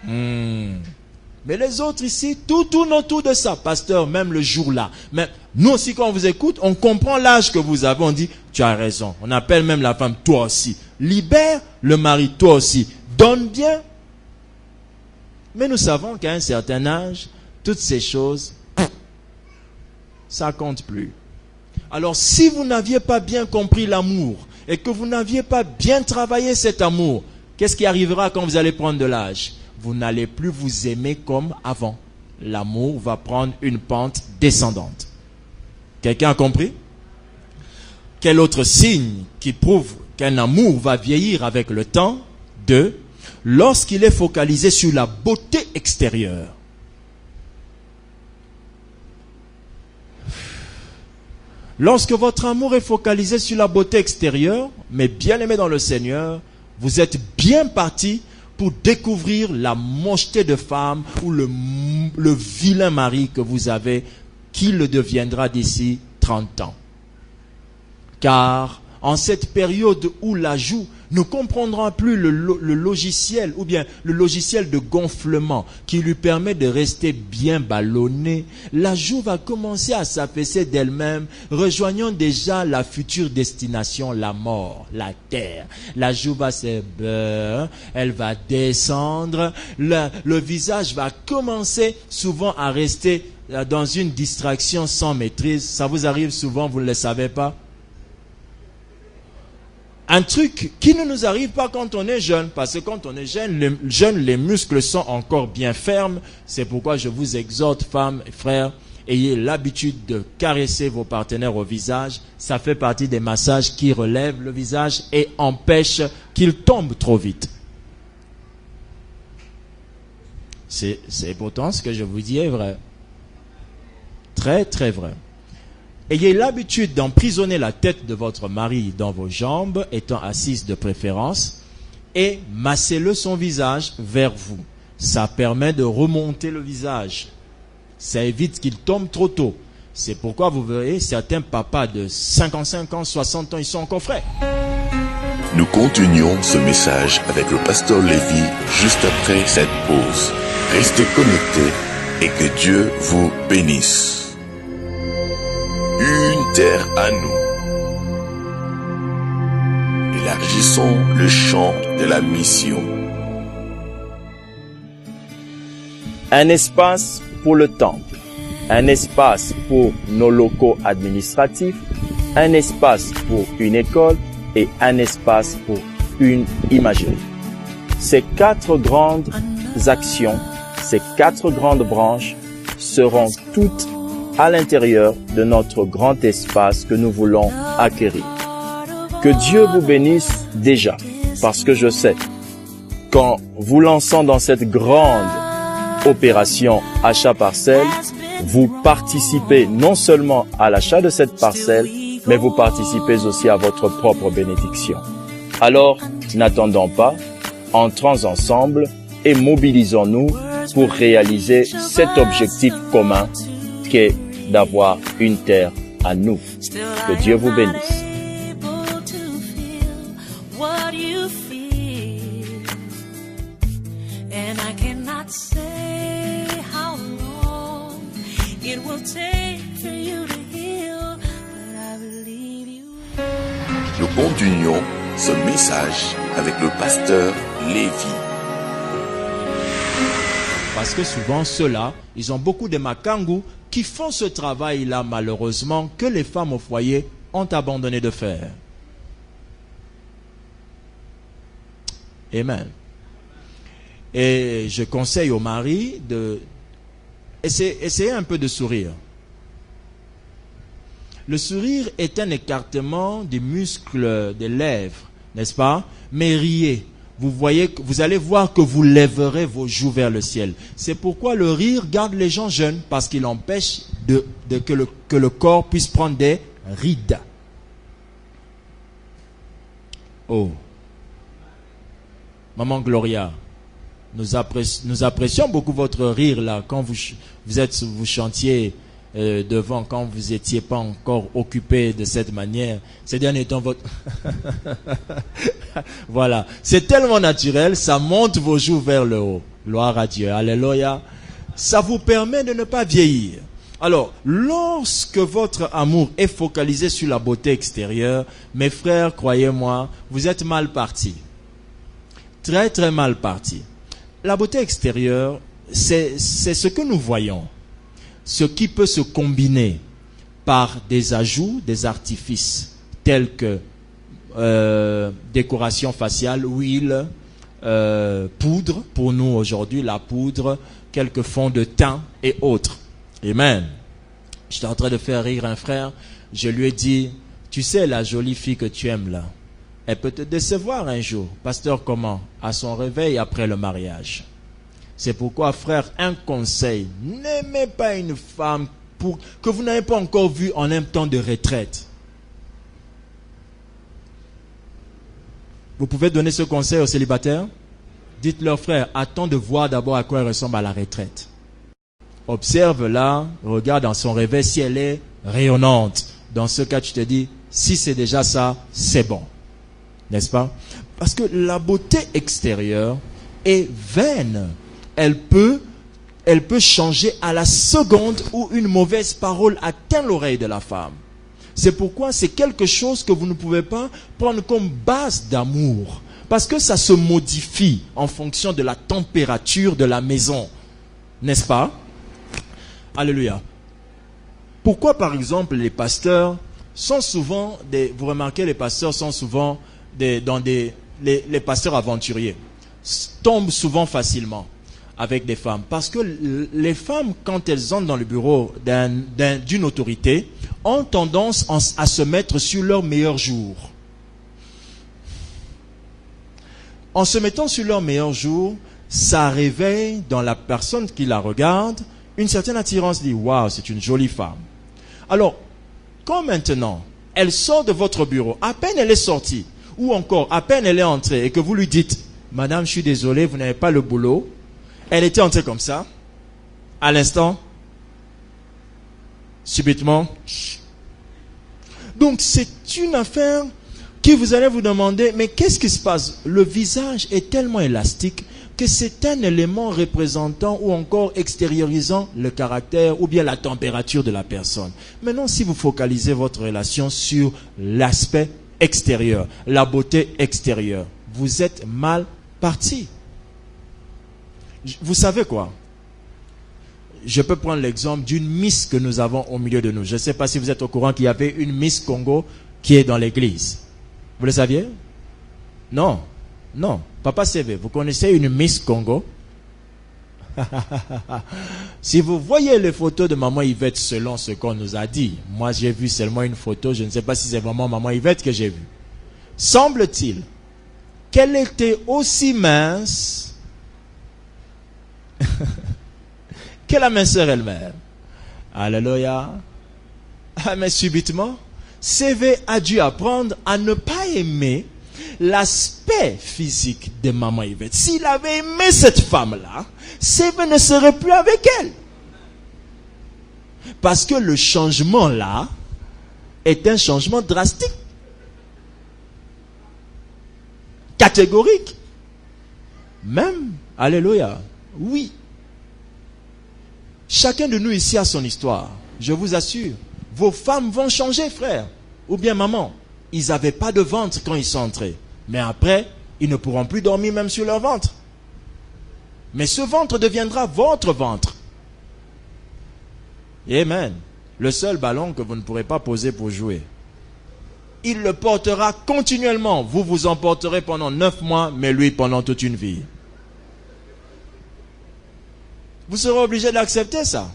Mais les autres ici, tout tourne autour de ça. Pasteur, même le jour-là. Même nous aussi, quand on vous écoute, on comprend l'âge que vous avez. On dit, tu as raison. On appelle même la femme, toi aussi. Libère le mari, toi aussi. Donne bien. Mais nous savons qu'à un certain âge, toutes ces choses, ça compte plus. Alors, si vous n'aviez pas bien compris l'amour et que vous n'aviez pas bien travaillé cet amour, qu'est-ce qui arrivera quand vous allez prendre de l'âge? Vous n'allez plus vous aimer comme avant. L'amour va prendre une pente descendante. Quelqu'un a compris? Quel autre signe qui prouve qu'un amour va vieillir avec le temps? 2. Lorsqu'il est focalisé sur la beauté extérieure. Lorsque votre amour est focalisé sur la beauté extérieure, mais bien aimé dans le Seigneur, vous êtes bien parti pour découvrir la mocheté de femme ou le vilain mari que vous avez, qui le deviendra d'ici 30 ans. Car en cette période où l'ajout ne comprendra plus le logiciel ou bien le logiciel de gonflement qui lui permet de rester bien ballonné, la joue va commencer à s'affaisser d'elle-même, rejoignant déjà la future destination, la mort, la terre. La joue va elle va descendre, le visage va commencer souvent à rester dans une distraction sans maîtrise. Ça vous arrive souvent, vous ne le savez pas? Un truc qui ne nous arrive pas quand on est jeune, parce que quand on est jeune, les muscles sont encore bien fermes. C'est pourquoi je vous exhorte, femmes et frères, ayez l'habitude de caresser vos partenaires au visage. Ça fait partie des massages qui relèvent le visage et empêchent qu'il tombe trop vite. C'est pourtant ce que je vous dis est vrai. Très, très vrai. Ayez l'habitude d'emprisonner la tête de votre mari dans vos jambes, étant assise de préférence, et massez-le son visage vers vous. Ça permet de remonter le visage. Ça évite qu'il tombe trop tôt. C'est pourquoi vous verrez certains papas de 55 ans, 60 ans, ils sont encore frais. Nous continuons ce message avec le pasteur Lévy juste après cette pause. Restez connectés et que Dieu vous bénisse. Une terre à nous. Élargissons le champ de la mission. Un espace pour le temple, un espace pour nos locaux administratifs, un espace pour une école et un espace pour une imagerie. Ces 4 grandes actions, ces 4 grandes branches seront toutes à l'intérieur de notre grand espace que nous voulons acquérir. Que Dieu vous bénisse déjà, parce que je sais qu'en vous lançant dans cette grande opération achat parcelle, vous participez non seulement à l'achat de cette parcelle, mais vous participez aussi à votre propre bénédiction. Alors, n'attendons pas, entrons ensemble et mobilisons-nous pour réaliser cet objectif commun qu'est d'avoir une terre à nous. Que Dieu vous bénisse. Nous continuons ce message avec le pasteur Lévy. Parce que souvent, ceux-là, ils ont beaucoup de makangou qui font ce travail-là, malheureusement, que les femmes au foyer ont abandonné de faire. Amen. Et je conseille aux maris de essayer un peu de sourire. Le sourire est un écartement des muscles des lèvres, n'est-ce pas? Mais riez. Vous allez voir que vous lèverez vos joues vers le ciel. C'est pourquoi le rire garde les gens jeunes, parce qu'il empêche que le corps puisse prendre des rides. Oh. Maman Gloria, nous apprécions beaucoup votre rire là, quand vous chantiez devant, quand vous n'étiez pas encore occupé de cette manière. Ces derniers temps, votre... Voilà. C'est tellement naturel, ça monte vos joues vers le haut. Gloire à Dieu. Alléluia. Ça vous permet de ne pas vieillir. Alors, lorsque votre amour est focalisé sur la beauté extérieure, mes frères, croyez-moi, vous êtes mal partis. Très, très mal partis. La beauté extérieure, c'est ce que nous voyons. Ce qui peut se combiner par des ajouts, des artifices, tels que décoration faciale, huile, poudre, pour nous aujourd'hui, la poudre, quelques fonds de teint et autres. Amen. J'étais en train de faire rire un frère, je lui ai dit, tu sais la jolie fille que tu aimes là, elle peut te décevoir un jour. Pasteur, comment? À son réveil après le mariage. C'est pourquoi, frère, un conseil, n'aimez pas une femme que vous n'avez pas encore vue en un temps de retraite. Vous pouvez donner ce conseil aux célibataires? Dites-leur, frère, attends de voir d'abord à quoi elle ressemble à la retraite. Observe-la, regarde dans son réveil si elle est rayonnante. Dans ce cas, tu te dis, si c'est déjà ça, c'est bon. N'est-ce pas? Parce que la beauté extérieure est vaine. Elle peut changer à la seconde où une mauvaise parole atteint l'oreille de la femme. C'est pourquoi c'est quelque chose que vous ne pouvez pas prendre comme base d'amour. Parce que ça se modifie en fonction de la température de la maison. N'est-ce pas? Alléluia. Pourquoi, par exemple, les pasteurs sont souvent vous remarquez, les pasteurs sont souvent les pasteurs aventuriers tombent souvent facilement avec des femmes. Parce que les femmes, quand elles entrent dans le bureau d'une autorité, ont tendance à se mettre sur leur meilleur jour. En se mettant sur leur meilleur jour, ça réveille dans la personne qui la regarde une certaine attirance, dit « Waouh, c'est une jolie femme ». Alors, quand maintenant, elle sort de votre bureau, à peine elle est sortie, ou encore à peine elle est entrée, et que vous lui dites « Madame, je suis désolé, vous n'avez pas le boulot », elle était entrée comme ça, à l'instant, subitement. Donc, c'est une affaire qui vous allez vous demander, mais qu'est-ce qui se passe? Le visage est tellement élastique que c'est un élément représentant ou encore extériorisant le caractère ou bien la température de la personne. Maintenant, si vous focalisez votre relation sur l'aspect extérieur, la beauté extérieure, vous êtes mal parti. Vous savez quoi? Je peux prendre l'exemple d'une Miss que nous avons au milieu de nous. Je ne sais pas si vous êtes au courant qu'il y avait une Miss Congo qui est dans l'église. Vous le saviez? Non. Non. Papa CV, vous connaissez une Miss Congo? Si vous voyez les photos de maman Yvette selon ce qu'on nous a dit, moi j'ai vu seulement une photo, je ne sais pas si c'est vraiment maman Yvette que j'ai vue. Semble-t-il qu'elle était aussi mince que la minceur elle-même. Alléluia. Ah, mais subitement, CV a dû apprendre à ne pas aimer l'aspect physique de maman Yvette. S'il avait aimé cette femme-là, CV ne serait plus avec elle. Parce que le changement là est un changement drastique. Catégorique. Même, alléluia, oui. Chacun de nous ici a son histoire. Je vous assure. Vos femmes vont changer, frère. Ou bien maman. Ils n'avaient pas de ventre quand ils sont entrés. Mais après, ils ne pourront plus dormir même sur leur ventre. Mais ce ventre deviendra votre ventre. Amen. Le seul ballon que vous ne pourrez pas poser pour jouer. Il le portera continuellement. Vous vous en porterez pendant 9 mois, mais lui pendant toute une vie. Vous serez obligé d'accepter ça.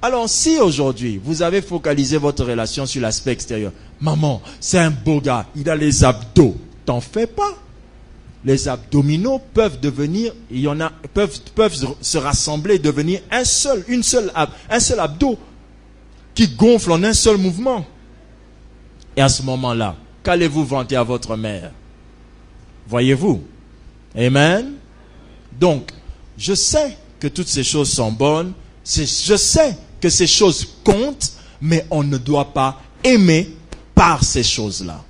Alors si aujourd'hui, vous avez focalisé votre relation sur l'aspect extérieur. Maman, c'est un beau gars, il a les abdos. T'en fais pas. Les abdominaux peuvent devenir, peuvent se rassembler, devenir un seul abdo qui gonfle en un seul mouvement. Et à ce moment-là, qu'allez-vous vanter à votre mère? Voyez-vous? Amen. Donc, je sais que toutes ces choses sont bonnes. Je sais que ces choses comptent, mais on ne doit pas aimer par ces choses-là.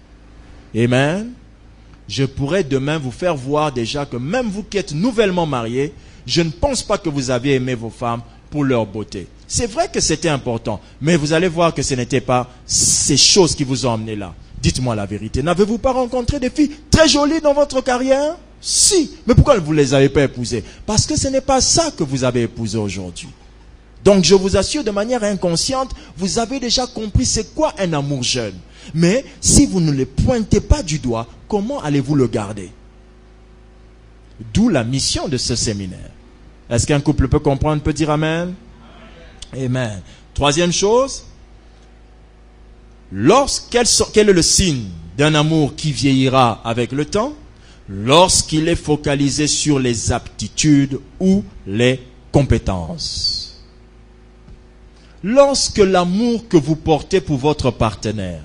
Amen. Je pourrais demain vous faire voir déjà que même vous qui êtes nouvellement mariés, je ne pense pas que vous aviez aimé vos femmes pour leur beauté. C'est vrai que c'était important, mais vous allez voir que ce n'était pas ces choses qui vous ont emmené là. Dites-moi la vérité. N'avez-vous pas rencontré des filles très jolies dans votre carrière? Si. Mais pourquoi vous ne les avez pas épousées? Parce que ce n'est pas ça que vous avez épousé aujourd'hui. Donc je vous assure, de manière inconsciente, vous avez déjà compris c'est quoi un amour jeune. Mais si vous ne le pointez pas du doigt, comment allez-vous le garder? D'où la mission de ce séminaire. Est-ce qu'un couple peut comprendre, peut dire amen? Amen. Troisième chose, quel est le signe d'un amour qui vieillira avec le temps? Lorsqu'il est focalisé sur les aptitudes ou les compétences. Lorsque l'amour que vous portez pour votre partenaire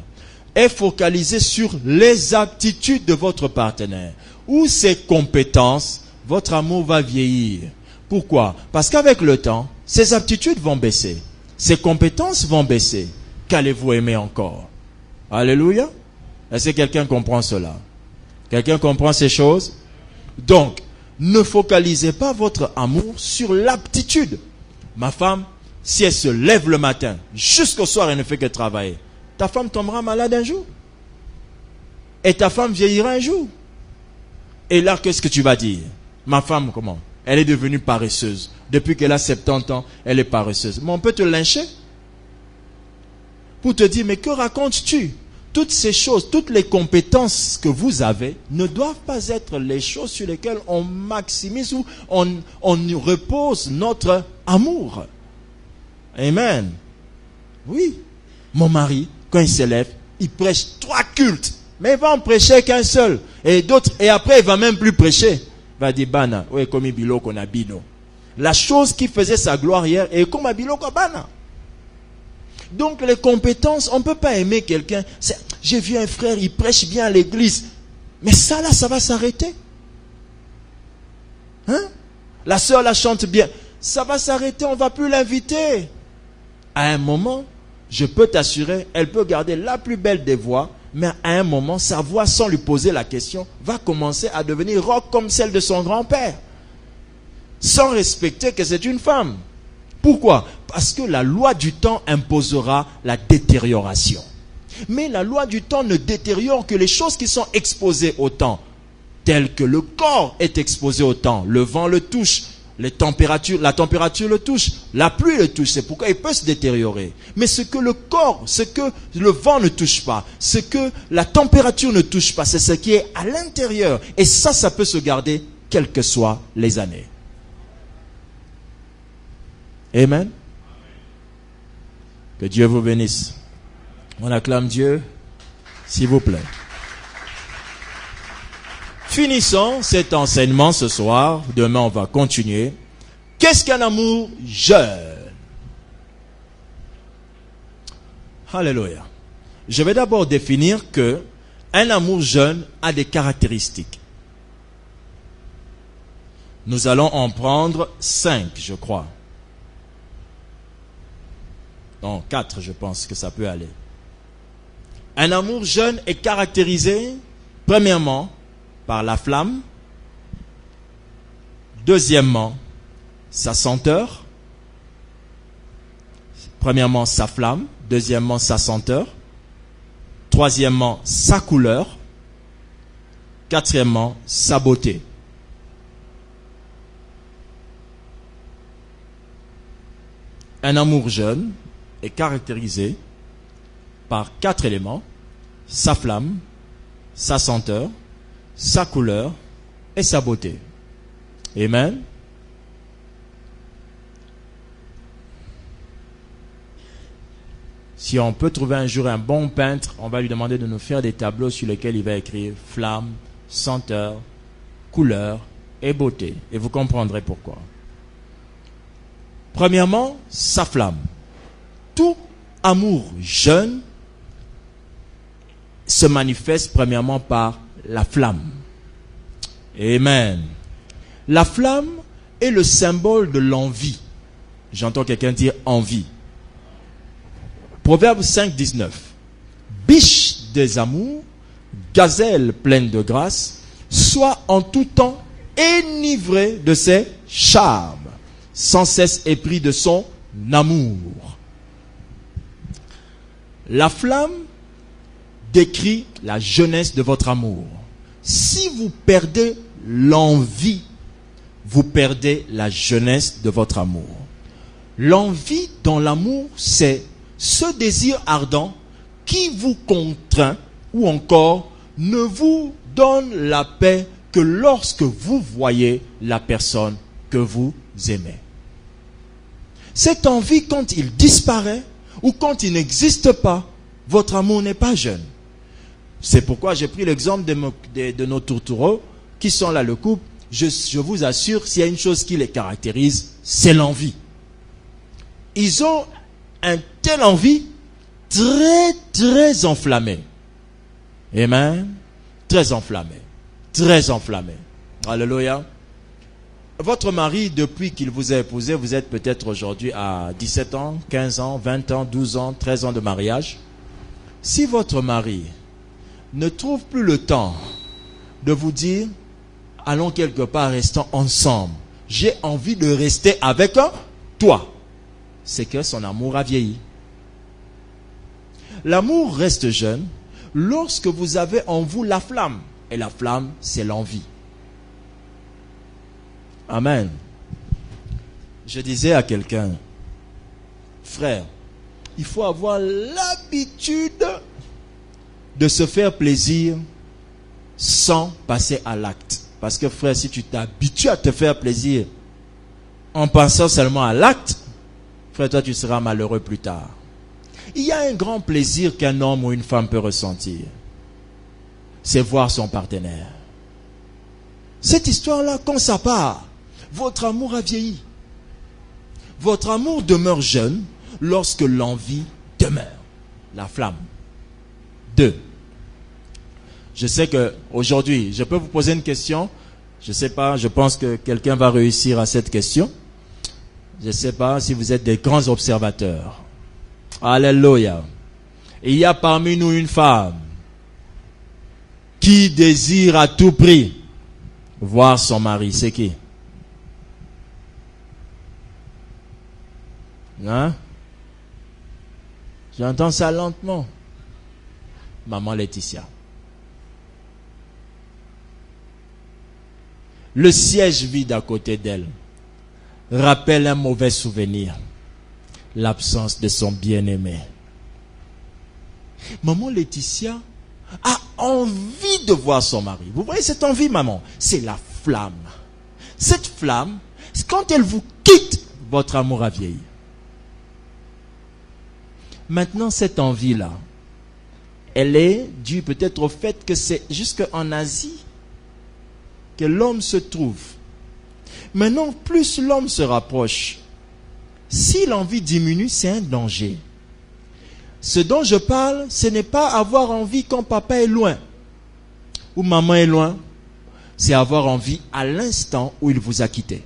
est focalisé sur les aptitudes de votre partenaire ou ses compétences, votre amour va vieillir. Pourquoi? Parce qu'avec le temps, ses aptitudes vont baisser, ses compétences vont baisser. Qu'allez-vous aimer encore? Alléluia. Est-ce que quelqu'un comprend cela? Quelqu'un comprend ces choses? Donc, ne focalisez pas votre amour sur l'aptitude. Ma femme, si elle se lève le matin, jusqu'au soir, elle ne fait que travailler. Ta femme tombera malade un jour. Et ta femme vieillira un jour. Et là, qu'est-ce que tu vas dire? Ma femme, comment? Elle est devenue paresseuse. Depuis qu'elle a 70 ans, elle est paresseuse. Mais on peut te lyncher. Pour te dire, mais que racontes-tu? Toutes ces choses, toutes les compétences que vous avez ne doivent pas être les choses sur lesquelles on maximise ou on repose notre amour. Amen. Oui. Mon mari, quand il se lève, il prêche 3 cultes. Mais il va en prêcher qu'un seul. Et d'autres, et après, il va même plus prêcher. Il va dire, Bana, oui, comme Bilo qu'on a bino. La chose qui faisait sa gloire hier est comme Bilo qu'on Bana. Donc, les compétences, on ne peut pas aimer quelqu'un. J'ai vu un frère, il prêche bien à l'église. Mais ça, là, ça va s'arrêter. Hein? La sœur, la chante bien. Ça va s'arrêter, on ne va plus l'inviter. À un moment, je peux t'assurer, elle peut garder la plus belle des voix, mais à un moment, sa voix, sans lui poser la question, va commencer à devenir rock comme celle de son grand-père. Sans respecter que c'est une femme. Pourquoi? Parce que la loi du temps imposera la détérioration. Mais la loi du temps ne détériore que les choses qui sont exposées au temps, telles que le corps est exposé au temps. Le vent le touche, la température le touche, la pluie le touche. C'est pourquoi il peut se détériorer. Mais ce que le corps, ce que le vent ne touche pas, ce que la température ne touche pas, c'est ce qui est à l'intérieur. Et ça peut se garder quelles que soient les années. Amen. Que Dieu vous bénisse. On acclame Dieu, s'il vous plaît. Finissons cet enseignement ce soir. Demain, on va continuer. Qu'est-ce qu'un amour jeune? Alléluia. Je vais d'abord définir que un amour jeune a des caractéristiques. Nous allons en prendre 5, je crois. Non, 4, je pense que ça peut aller. Un amour jeune est caractérisé, premièrement, par la flamme. Deuxièmement, sa senteur. Premièrement, sa flamme. Deuxièmement, sa senteur. Troisièmement, sa couleur. Quatrièmement, sa beauté. Un amour jeune est caractérisé par 4 éléments: sa flamme, sa senteur, sa couleur et sa beauté. Amen. Si on peut trouver un jour un bon peintre, on va lui demander de nous faire des tableaux sur lesquels il va écrire flamme, senteur, couleur et beauté. Et vous comprendrez pourquoi. Premièrement, sa flamme. Tout amour jeune se manifeste premièrement par la flamme. Amen. La flamme est le symbole de l'envie. J'entends quelqu'un dire envie. Proverbe 5, 19. Biche des amours, gazelle pleine de grâce, sois en tout temps enivré de ses charmes, sans cesse épris de son amour. La flamme décrit la jeunesse de votre amour. Si vous perdez l'envie, vous perdez la jeunesse de votre amour. L'envie dans l'amour, c'est ce désir ardent qui vous contraint ou encore ne vous donne la paix que lorsque vous voyez la personne que vous aimez. Cette envie, quand il disparaît ou quand il n'existe pas, votre amour n'est pas jeune. C'est pourquoi j'ai pris l'exemple de nos tourtereaux qui sont là, le couple. Je vous assure, s'il y a une chose qui les caractérise, c'est l'envie. Ils ont un tel envie très, très enflammé. Amen. Très enflammé. Très enflammé. Alléluia. Votre mari, depuis qu'il vous a épousé, vous êtes peut-être aujourd'hui à 17 ans, 15 ans, 20 ans, 12 ans, 13 ans de mariage. Si votre mari ne trouve plus le temps de vous dire, allons quelque part, restons ensemble. J'ai envie de rester avec toi. C'est que son amour a vieilli. L'amour reste jeune lorsque vous avez en vous la flamme. Et la flamme, c'est l'envie. Amen. Je disais à quelqu'un, frère, il faut avoir l'habitude de se faire plaisir sans passer à l'acte. Parce que frère, si tu t'habitues à te faire plaisir en pensant seulement à l'acte, frère, toi tu seras malheureux plus tard. Il y a un grand plaisir qu'un homme ou une femme peut ressentir. C'est voir son partenaire. Cette histoire-là, quand ça part, votre amour a vieilli. Votre amour demeure jeune lorsque l'envie demeure. La flamme. 2. Je sais que aujourd'hui, je peux vous poser une question. Je ne sais pas, je pense que quelqu'un va réussir à cette question. Je ne sais pas si vous êtes des grands observateurs. Alléluia. Il y a parmi nous une femme qui désire à tout prix voir son mari. C'est qui? Hein? J'entends ça lentement. Maman Laetitia. Le siège vide à côté d'elle rappelle un mauvais souvenir. L'absence de son bien-aimé. Maman Laetitia a envie de voir son mari. Vous voyez cette envie, maman? C'est la flamme. Cette flamme, quand elle vous quitte, votre amour a vieilli. Maintenant, cette envie-là, elle est due peut-être au fait que c'est jusqu'en Asie que l'homme se trouve. Maintenant, plus l'homme se rapproche, si l'envie diminue, c'est un danger. Ce dont je parle, ce n'est pas avoir envie quand papa est loin ou maman est loin. C'est avoir envie à l'instant où il vous a quitté.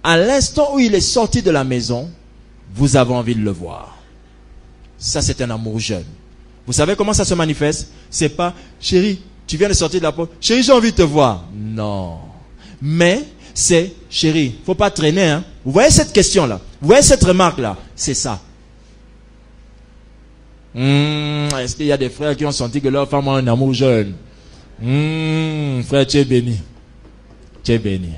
À l'instant où il est sorti de la maison, vous avez envie de le voir. Ça, c'est un amour jeune. Vous savez comment ça se manifeste? C'est pas, chérie, tu viens de sortir de la porte. Chérie, j'ai envie de te voir. Non. Mais, c'est, chérie, faut pas traîner, hein. Vous voyez cette question-là? Vous voyez cette remarque-là? C'est ça. Est-ce qu'il y a des frères qui ont senti que leur femme a un amour jeune? Frère, tu es béni. Tu es béni.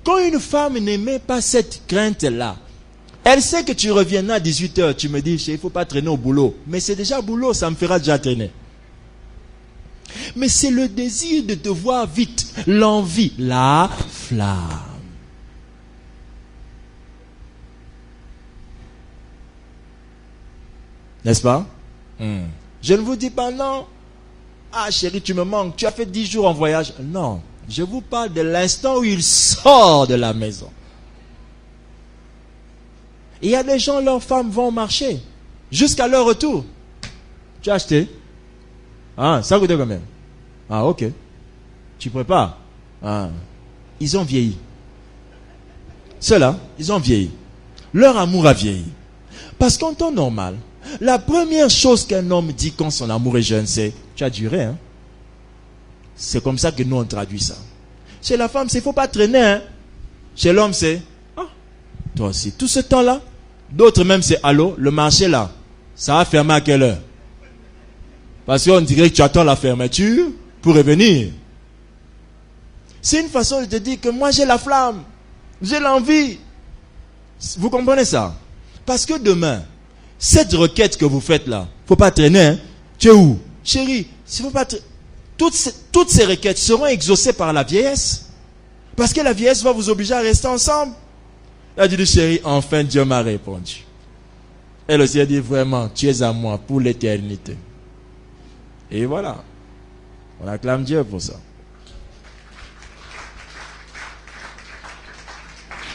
Quand une femme n'aimait pas cette crainte-là, elle sait que tu reviendras à 18h, tu me dis, il ne faut pas traîner au boulot. Mais c'est déjà boulot, ça me fera déjà traîner. Mais c'est le désir de te voir vite, l'envie, la flamme. N'est-ce pas? Je ne vous dis pas non. Ah chérie, tu me manques, tu as fait 10 jours en voyage. Non, je vous parle de l'instant où il sort de la maison. Il y a des gens, leurs femmes vont marcher jusqu'à leur retour. Tu as acheté? Ah, ça coûte combien? Ah, ok. Tu prépares? Ah, ils ont vieilli. Ceux-là, ils ont vieilli. Leur amour a vieilli. Parce qu'en temps normal, la première chose qu'un homme dit quand son amour est jeune, c'est tu as duré, hein? C'est comme ça que nous on traduit ça. Chez la femme, c'est faut pas traîner, hein? Chez l'homme, c'est ah, toi aussi. Tout ce temps-là, d'autres même c'est allô, le marché là, ça va fermer à quelle heure? Parce qu'on dirait que tu attends la fermeture pour revenir. C'est une façon de te dire que moi j'ai la flamme, j'ai l'envie. Vous comprenez ça? Parce que demain, cette requête que vous faites là, faut pas traîner, hein? Tu es où? Chérie, faut pas toutes ces requêtes seront exaucées par la vieillesse. Parce que la vieillesse va vous obliger à rester ensemble. Elle a dit, chérie, enfin Dieu m'a répondu. Elle aussi a dit, vraiment, tu es à moi pour l'éternité. Et voilà. On acclame Dieu pour ça.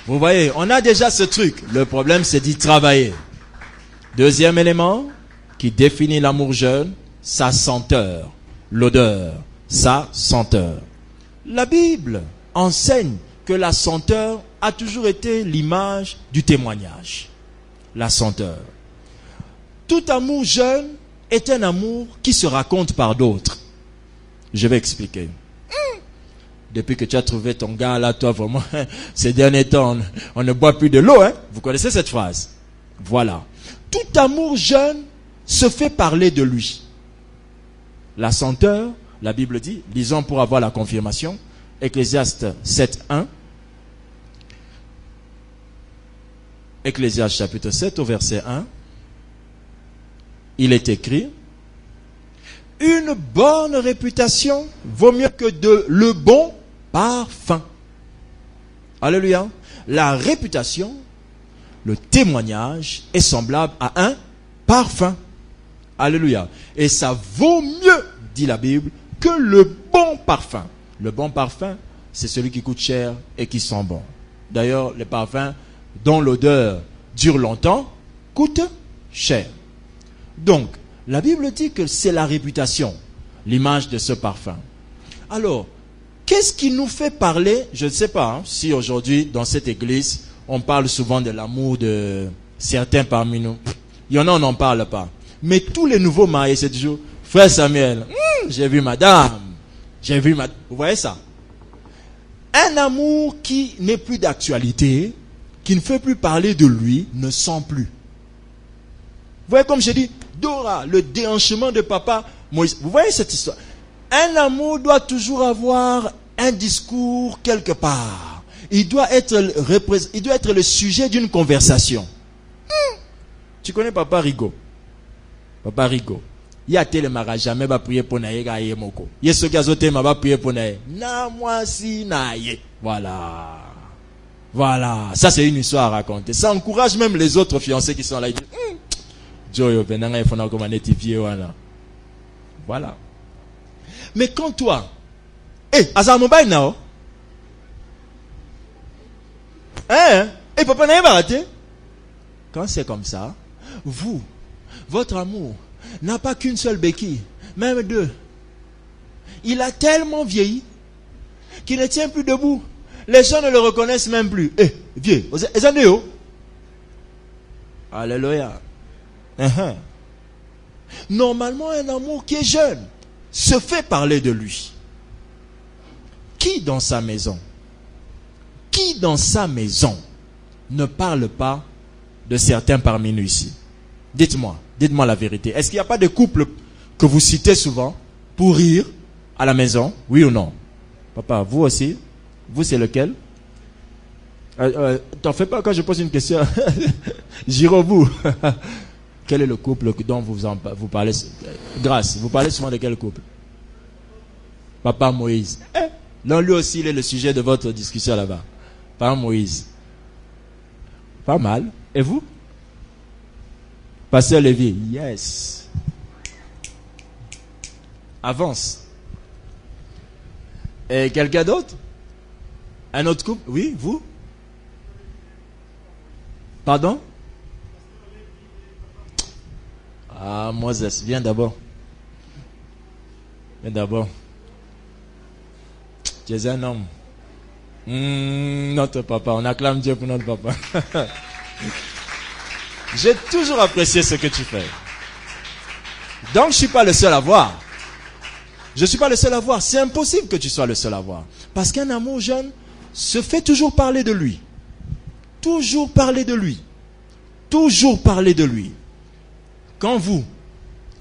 Vous voyez, on a déjà ce truc. Le problème, c'est d'y travailler. Deuxième élément qui définit l'amour jeune, sa senteur. L'odeur, sa senteur. La Bible enseigne que la senteur a toujours été l'image du témoignage. La senteur. Tout amour jeune est un amour qui se raconte par d'autres. Je vais expliquer. depuis que tu as trouvé ton gars là, toi vraiment, ces derniers temps, on ne boit plus de l'eau, hein. Vous connaissez cette phrase? Voilà. Tout amour jeune se fait parler de lui. La senteur, la Bible dit, lisons pour avoir la confirmation, Ecclésiaste 7.1. Ecclésiaste chapitre 7 au verset 1. Il est écrit, une bonne réputation vaut mieux que le bon parfum. Alléluia. La réputation, le témoignage est semblable à un parfum. Alléluia. Et ça vaut mieux, dit la Bible, que le bon parfum. Le bon parfum, c'est celui qui coûte cher et qui sent bon. D'ailleurs, les parfums dont l'odeur dure longtemps coûtent cher. Donc, la Bible dit que c'est la réputation, l'image de ce parfum. Alors, qu'est-ce qui nous fait parler? Je ne sais pas si aujourd'hui, dans cette église, on parle souvent de l'amour de certains parmi nous. Il y en a, on n'en parle pas. Mais tous les nouveaux mariés, c'est toujours, frère Samuel, j'ai vu madame, j'ai vu madame. Vous voyez ça? Un amour qui n'est plus d'actualité, qui ne fait plus parler de lui, ne sent plus. Vous voyez comme j'ai dit, Dora, le déhanchement de papa Moïse. Vous voyez cette histoire? Un amour doit toujours avoir un discours quelque part. Il doit être le sujet d'une conversation. Tu connais Papa Rigaud? Papa Rigaud. Il y a tel mariage jamais va prier pour naïe gaïe moko. Il y a ce gazoté m'a va prier pour naïe. Na moi si naïe. Voilà. Voilà. Ça c'est une histoire à raconter. Ça encourage même les autres fiancés qui sont là. Ils disent, Joyo benanga il faut na comme netifier wana. Voilà. Mais quand toi, asa mobile now. Papa n'a pas raté. Quand c'est comme ça, vous, votre amour n'a pas qu'une seule béquille, même deux. Il a tellement vieilli qu'il ne tient plus debout. Les gens ne le reconnaissent même plus. Vieux, alléluia. Normalement, un amour qui est jeune se fait parler de lui. Qui dans sa maison ne parle pas de certains parmi nous ici? Dites-moi la vérité. Est-ce qu'il n'y a pas de couple que vous citez souvent pour rire à la maison? Oui ou non? Papa, vous aussi? Vous, c'est lequel? T'en fais pas quand je pose une question. J'irai au bout. Quel est le couple dont vous parlez? Grâce, vous parlez souvent de quel couple? Papa Moïse. Non, lui aussi, il est le sujet de votre discussion là-bas. Papa Moïse. Pas mal. Et vous? Pasteur Lévy. Yes. Avance. Et quelqu'un d'autre? Un autre couple? Oui, vous? Pardon? Ah, Moses, viens d'abord. Tu es un homme. Notre papa, on acclame Dieu pour notre papa. J'ai toujours apprécié ce que tu fais. Donc, je ne suis pas le seul à voir. C'est impossible que tu sois le seul à voir. Parce qu'un amour jeune se fait toujours parler de lui. Toujours parler de lui. Quand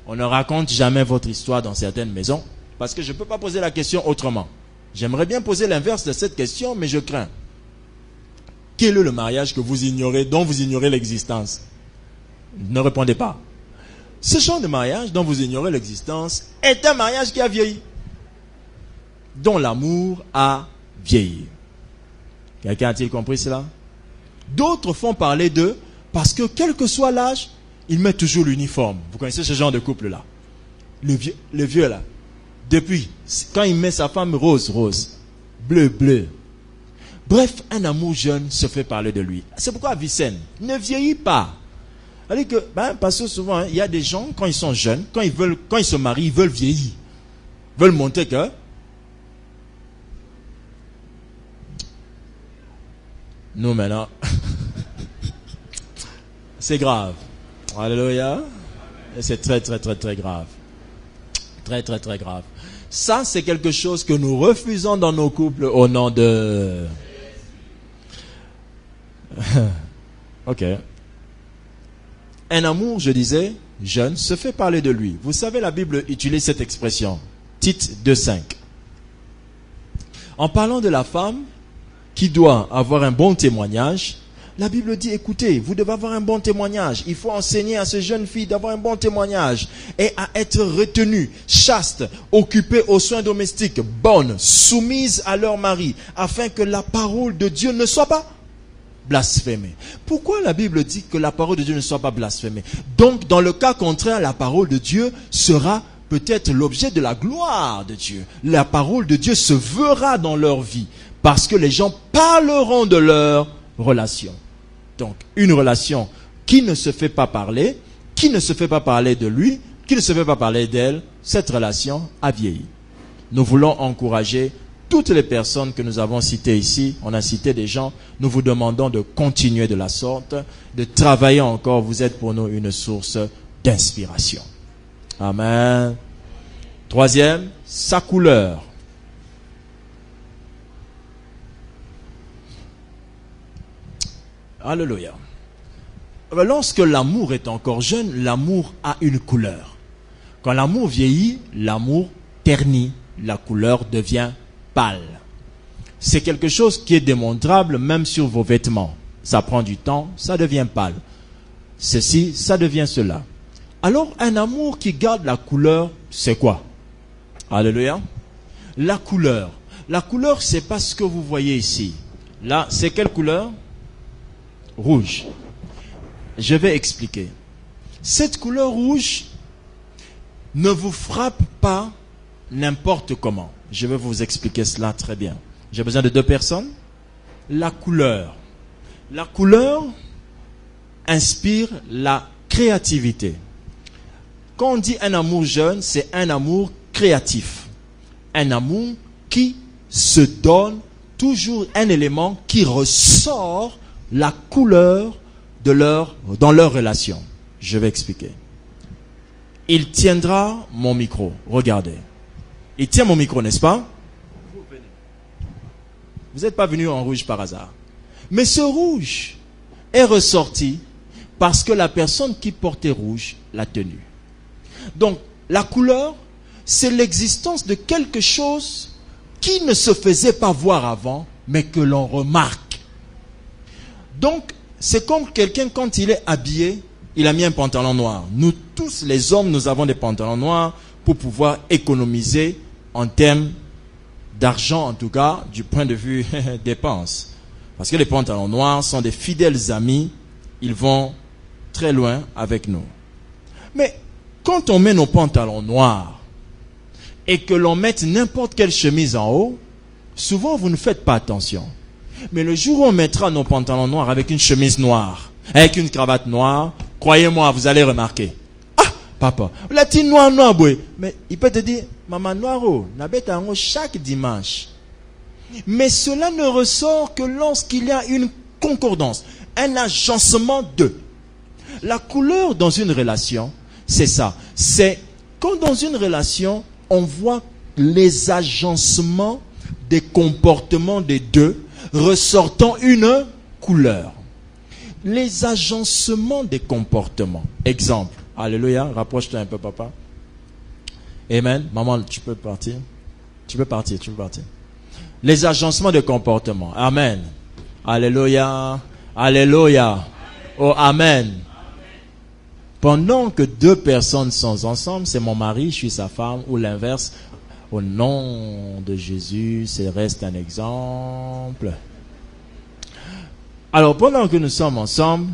on ne raconte jamais votre histoire dans certaines maisons, parce que je ne peux pas poser la question autrement. J'aimerais bien poser l'inverse de cette question, mais je crains. Quel est le mariage que vous ignorez, dont vous ignorez l'existence? Ne répondez pas. Ce genre de mariage dont vous ignorez l'existence est un mariage qui a vieilli, dont l'amour a vieilli. Quelqu'un a-t-il compris cela? D'autres font parler d'eux parce que quel que soit l'âge, ils mettent toujours l'uniforme. Vous connaissez ce genre de couple-là? Le vieux là. Depuis, quand il met sa femme rose, bleu. Bref, un amour jeune se fait parler de lui. C'est pourquoi Vicenne ne vieillit pas. C'est-à-dire que, parce que souvent, il y a des gens, quand ils sont jeunes, quand ils se marient, ils veulent vieillir. Ils veulent montrer que nous maintenant, c'est grave. Alléluia. Et c'est très grave. Très grave. Ça, c'est quelque chose que nous refusons dans nos couples au nom de... Ok. Un amour, je disais, jeune, se fait parler de lui. Vous savez, la Bible utilise cette expression. Tite 2,5. En parlant de la femme qui doit avoir un bon témoignage, la Bible dit, écoutez, vous devez avoir un bon témoignage. Il faut enseigner à ces jeunes filles d'avoir un bon témoignage et à être retenues, chastes, occupées aux soins domestiques, bonnes, soumises à leur mari, afin que la parole de Dieu ne soit pas blasphémée. Pourquoi la Bible dit que la parole de Dieu ne soit pas blasphémée? Donc, dans le cas contraire, la parole de Dieu sera peut-être l'objet de la gloire de Dieu. La parole de Dieu se verra dans leur vie parce que les gens parleront de leur relation. Donc, une relation qui ne se fait pas parler, qui ne se fait pas parler de lui, qui ne se fait pas parler d'elle, cette relation a vieilli. Nous voulons encourager toutes les personnes que nous avons citées ici, on a cité des gens, nous vous demandons de continuer de la sorte, de travailler encore. Vous êtes pour nous une source d'inspiration. Amen. Troisième, sa couleur. Alléluia. Lorsque l'amour est encore jeune, l'amour a une couleur. Quand l'amour vieillit, l'amour ternit, la couleur devient pâle. C'est quelque chose qui est démontrable même sur vos vêtements. Ça prend du temps, ça devient pâle. Ceci, ça devient cela. Alors, un amour qui garde la couleur, c'est quoi? Alléluia. La couleur. La couleur, c'est pas ce que vous voyez ici. Là, c'est quelle couleur? Rouge. Je vais expliquer. Cette couleur rouge ne vous frappe pas n'importe comment. Je vais vous expliquer cela très bien. J'ai besoin de 2 personnes. La couleur. La couleur inspire la créativité. Quand on dit un amour jeune, c'est un amour créatif. Un amour qui se donne toujours un élément qui ressort la couleur dans leur relation. Je vais expliquer. Il tiendra mon micro. Regardez. Il tient mon micro, n'est-ce pas? Vous n'êtes pas venu en rouge par hasard. Mais ce rouge est ressorti parce que la personne qui portait rouge l'a tenu. Donc, la couleur, c'est l'existence de quelque chose qui ne se faisait pas voir avant, mais que l'on remarque. Donc, c'est comme quelqu'un quand il est habillé, il a mis un pantalon noir. Nous tous les hommes, nous avons des pantalons noirs pour pouvoir économiser en termes d'argent, en tout cas, du point de vue dépenses. Parce que les pantalons noirs sont des fidèles amis, ils vont très loin avec nous. Mais quand on met nos pantalons noirs et que l'on mette n'importe quelle chemise en haut, souvent vous ne faites pas attention. Mais le jour où on mettra nos pantalons noirs avec une chemise noire, avec une cravate noire, croyez-moi, vous allez remarquer. Ah, papa, la petite noire, boy. Mais il peut te dire, maman noire, n'abête en haut chaque dimanche. Mais cela ne ressort que lorsqu'il y a une concordance, un agencement de. La couleur dans une relation, c'est ça. C'est quand dans une relation, on voit les agencements des comportements des deux ressortant une couleur. Les agencements des comportements. Exemple. Alléluia. Rapproche-toi un peu, papa. Amen. Maman, tu peux partir. Tu peux partir. Les agencements de comportement. Amen. Alléluia. Alléluia. Oh, amen. Pendant que 2 personnes sont ensemble, c'est mon mari, je suis sa femme, ou l'inverse. Au nom de Jésus, c'est reste un exemple. Alors, pendant que nous sommes ensemble,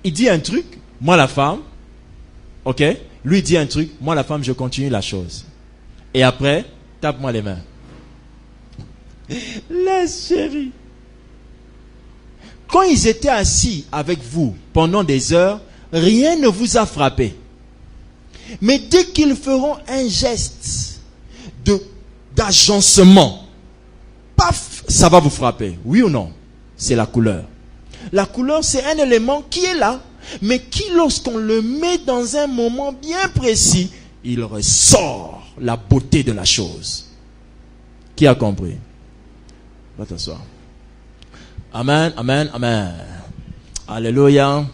il dit un truc, moi la femme, ok? Lui dit un truc, moi la femme, je continue la chose. Et après, tape-moi les mains. Laisse, chérie. Quand ils étaient assis avec vous pendant des heures, rien ne vous a frappé. Mais dès qu'ils feront un geste d'agencement, paf, ça va vous frapper. Oui ou non? C'est la couleur. La couleur, c'est un élément qui est là, mais qui, lorsqu'on le met dans un moment bien précis, il ressort la beauté de la chose. Qui a compris? Va t'asseoir. Amen, amen, amen. Alléluia.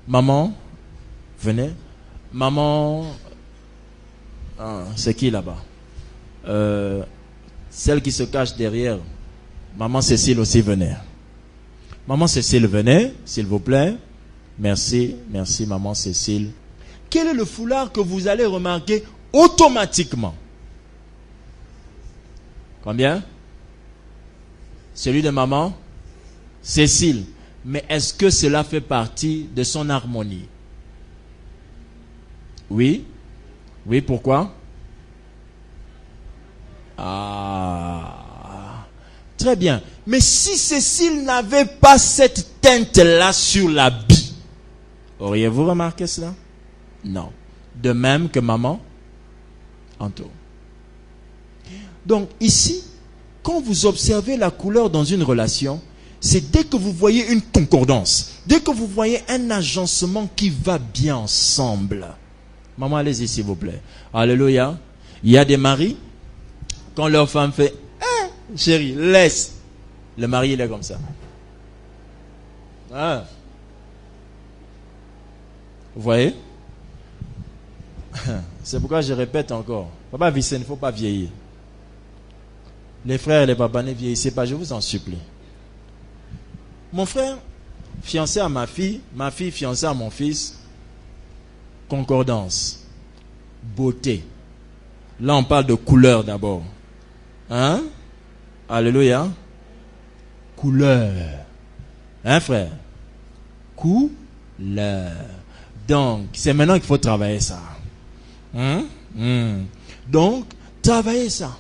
Maman, venez. Maman, c'est qui là-bas? Celle qui se cache derrière. Maman Cécile aussi, venez. Maman Cécile, venez, s'il vous plaît. Merci, merci maman Cécile. Quel est le foulard que vous allez remarquer automatiquement? Combien? Celui de maman Cécile. Mais est-ce que cela fait partie de son harmonie? Oui. Oui, pourquoi? Ah, très bien. Mais si Cécile n'avait pas cette teinte-là sur l'habit, auriez-vous remarqué cela? Non. De même que maman Anto. Donc ici, quand vous observez la couleur dans une relation, c'est dès que vous voyez une concordance, dès que vous voyez un agencement qui va bien ensemble. Maman, allez-y s'il vous plaît. Alléluia. Il y a des maris, quand leur femme fait « chérie, laisse », le mari il est comme ça. Ah. Vous voyez? C'est pourquoi je répète encore. Papa Vicente, il ne faut pas vieillir. Les frères et les papas ne vieillissez pas, je vous en supplie. Mon frère, fiancé à ma fille fiancée à mon fils, concordance, beauté. Là, on parle de couleur d'abord. Hein? Alléluia. Couleur. Hein, frère? Couleur. Donc, c'est maintenant qu'il faut travailler ça. Donc, travaillez ça.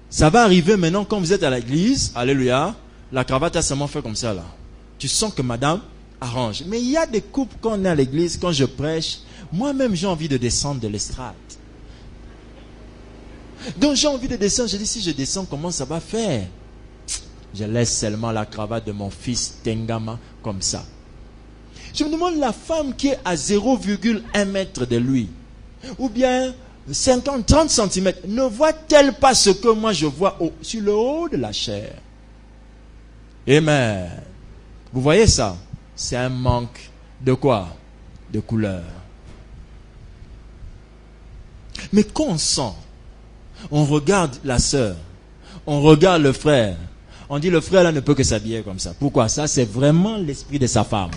Ça va arriver maintenant quand vous êtes à l'église. Alléluia. La cravate a seulement fait comme ça là. Tu sens que madame arrange. Mais il y a des couples quand on est à l'église, quand je prêche, moi-même j'ai envie de descendre de l'estrade. Donc j'ai envie de descendre. Je dis si je descends, comment ça va faire? Je laisse seulement la cravate de mon fils Tengama comme ça. Je me demande la femme qui est à 0,1 mètre de lui, ou bien 50, 30 cm, ne voit-elle pas ce que moi je vois sur le haut de la chair? Amen. Vous voyez ça? C'est un manque de quoi? De couleur. Mais quand on sent, on regarde la sœur, on regarde le frère, on dit le frère là ne peut que s'habiller comme ça. Pourquoi? Ça c'est vraiment l'esprit de sa femme.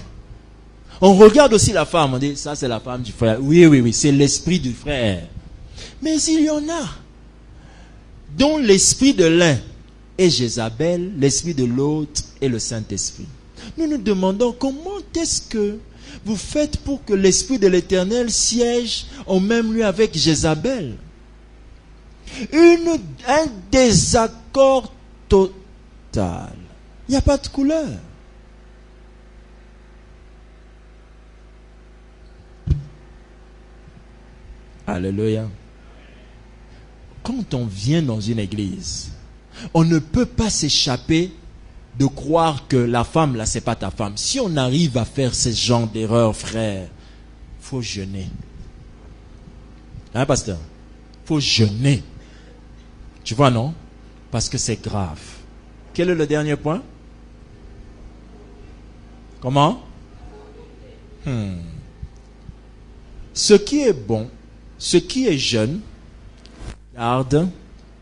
On regarde aussi la femme, on dit ça c'est la femme du frère. Oui, c'est l'esprit du frère. Mais il y en a dont l'esprit de l'un est Jézabel, l'esprit de l'autre est le Saint-Esprit. Nous nous demandons comment est-ce que vous faites pour que l'esprit de l'Éternel siège au même lieu avec Jézabel. Un désaccord total. Il n'y a pas de couleur. Alléluia. Quand on vient dans une église, on ne peut pas s'échapper de croire que la femme là c'est pas ta femme. Si on arrive à faire ce genre d'erreur, frère, faut jeûner. Hein, pasteur? Faut jeûner. Tu vois, non? Parce que c'est grave. Quel est le dernier point? Comment? Ce qui est bon, ce qui est jeune, garde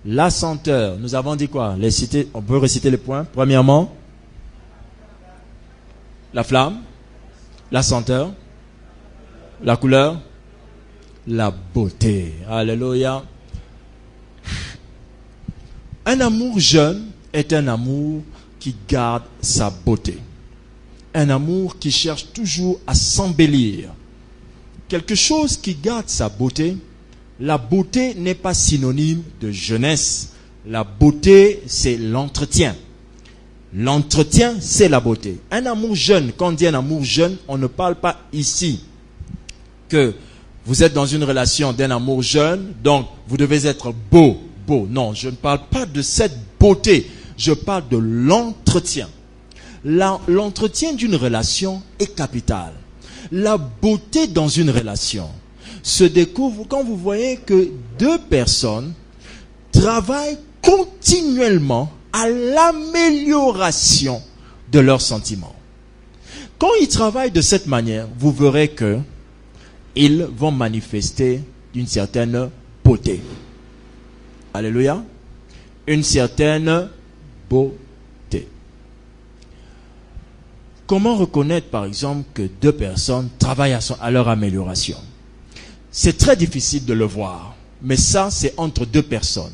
la senteur. Nous avons dit quoi? On peut réciter les points. Premièrement, la flamme, la senteur, la couleur, la beauté. Alléluia. Un amour jeune est un amour qui garde sa beauté. Un amour qui cherche toujours à s'embellir. Quelque chose qui garde sa beauté. La beauté n'est pas synonyme de jeunesse. La beauté, c'est l'entretien. L'entretien, c'est la beauté. Un amour jeune, quand on dit un amour jeune, on ne parle pas ici que vous êtes dans une relation d'un amour jeune, donc vous devez être beau. Non, je ne parle pas de cette beauté. Je parle de l'entretien. L'entretien d'une relation est capital. La beauté dans une relation se découvre quand vous voyez que deux personnes travaillent continuellement à l'amélioration de leurs sentiments. Quand ils travaillent de cette manière, vous verrez que ils vont manifester une certaine beauté. Alléluia. Une certaine beauté. Comment reconnaître, par exemple, que deux personnes travaillent à leur amélioration? C'est très difficile de le voir, mais ça, c'est entre deux personnes.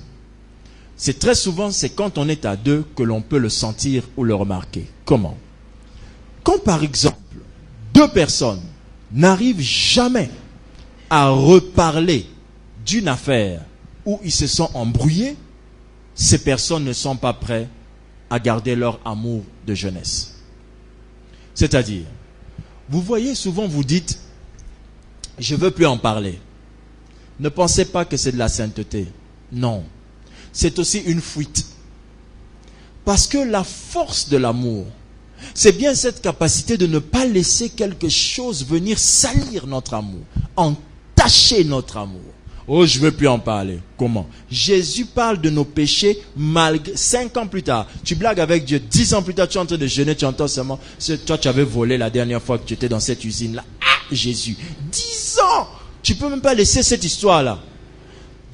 C'est très souvent, c'est quand on est à deux que l'on peut le sentir ou le remarquer. Comment? Quand, par exemple, deux personnes n'arrivent jamais à reparler d'une affaire où ils se sont embrouillés, ces personnes ne sont pas prêtes à garder leur amour de jeunesse. C'est-à-dire, vous voyez souvent vous dites, je ne veux plus en parler. Ne pensez pas que c'est de la sainteté. Non. C'est aussi une fuite. Parce que la force de l'amour, c'est bien cette capacité de ne pas laisser quelque chose venir salir notre amour, entacher notre amour. Oh, je ne veux plus en parler. Comment? Jésus parle de nos péchés malgré 5 ans plus tard. Tu blagues avec Dieu. 10 ans plus tard, tu es en train de jeûner, tu entends seulement. Toi, tu avais volé la dernière fois que tu étais dans cette usine-là. Ah, Jésus. 10 ans! Tu ne peux même pas laisser cette histoire-là.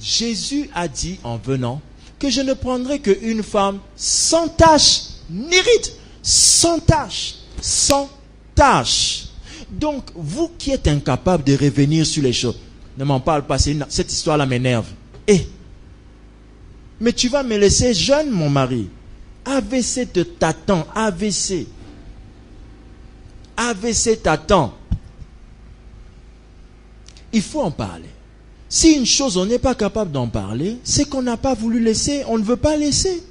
Jésus a dit en venant que je ne prendrai qu'une femme sans tache, ni ride, sans tache, sans tache. Donc, vous qui êtes incapable de revenir sur les choses, ne m'en parle pas, cette histoire-là m'énerve. Mais tu vas me laisser jeune, mon mari. AVC te t'attend, AVC. AVC t'attend. Il faut en parler. Si une chose, on n'est pas capable d'en parler, c'est qu'on n'a pas voulu laisser, on ne veut pas laisser.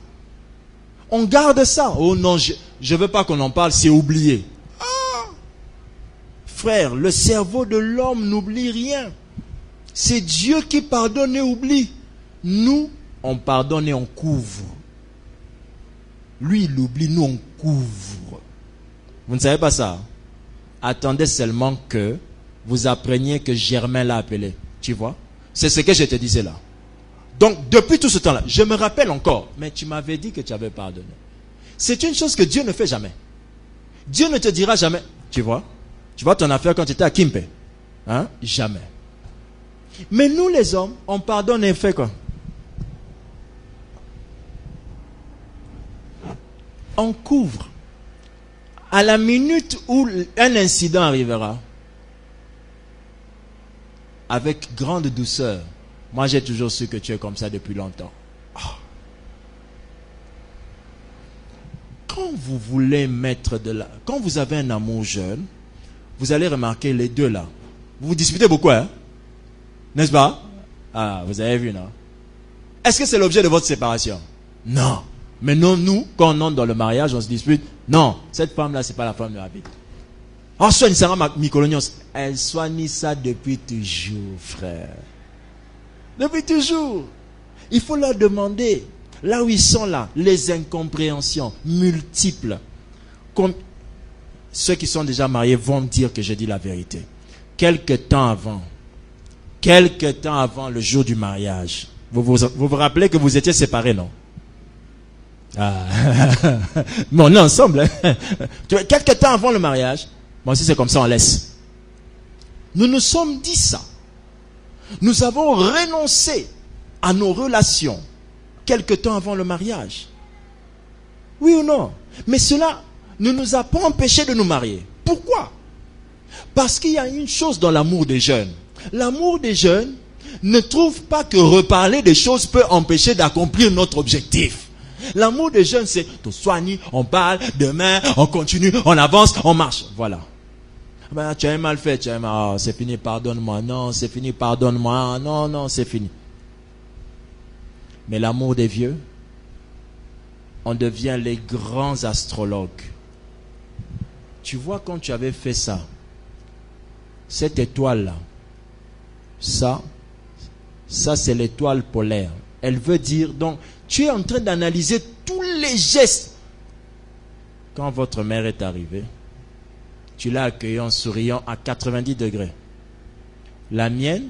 On garde ça. Oh non, je ne veux pas qu'on en parle, c'est oublié. Ah! Frère, le cerveau de l'homme n'oublie rien. C'est Dieu qui pardonne et oublie. Nous, on pardonne et on couvre. Lui, il oublie, nous, on couvre. Vous ne savez pas ça? Attendez seulement que vous appreniez que Germain l'a appelé. Tu vois? C'est ce que je te disais là. Donc, depuis tout ce temps-là, je me rappelle encore, mais tu m'avais dit que tu avais pardonné. C'est une chose que Dieu ne fait jamais. Dieu ne te dira jamais. Tu vois ton affaire quand tu étais à Kimpe. Hein? Jamais. Mais nous les hommes, on pardonne et fait quoi? On couvre. À la minute où un incident arrivera, avec grande douceur, moi j'ai toujours su que tu es comme ça depuis longtemps. Quand vous voulez mettre de la... Quand vous avez un amour jeune, vous allez remarquer les deux là. Vous vous disputez beaucoup, hein? N'est-ce pas? Ah, vous avez vu, non? Est-ce que c'est l'objet de votre séparation? Non. Mais non, nous, quand on entre dans le mariage, on se dispute. Non, cette femme-là, c'est pas la femme de la vie. Oh, soigne Sarah Mikolonios. Elle soigne ça depuis toujours, frère. Depuis toujours. Il faut leur demander, là où ils sont là, les incompréhensions multiples. Comme ceux qui sont déjà mariés vont dire que je dis la vérité. Quelque temps avant le jour du mariage, vous vous rappelez que vous étiez séparés, non? Ah. Mais on est ensemble. Hein? Quelque temps avant le mariage, moi aussi c'est comme ça, on laisse. Nous nous sommes dit ça. Nous avons renoncé à nos relations quelque temps avant le mariage. Oui ou non? Mais cela ne nous a pas empêchés de nous marier. Pourquoi? Parce qu'il y a une chose dans l'amour des jeunes. L'amour des jeunes ne trouve pas que reparler des choses peut empêcher d'accomplir notre objectif. L'amour des jeunes, c'est tout soigner, on parle, demain, on continue, on avance, on marche. Voilà. Ben, tu as mal fait, c'est fini, pardonne-moi. Non, c'est fini, pardonne-moi. Non, c'est fini. Mais l'amour des vieux, on devient les grands astrologues. Tu vois, quand tu avais fait ça, cette étoile-là, ça c'est l'étoile polaire. Elle veut dire, donc, tu es en train d'analyser tous les gestes. Quand votre mère est arrivée, tu l'as accueillie en souriant à 90 degrés. La mienne,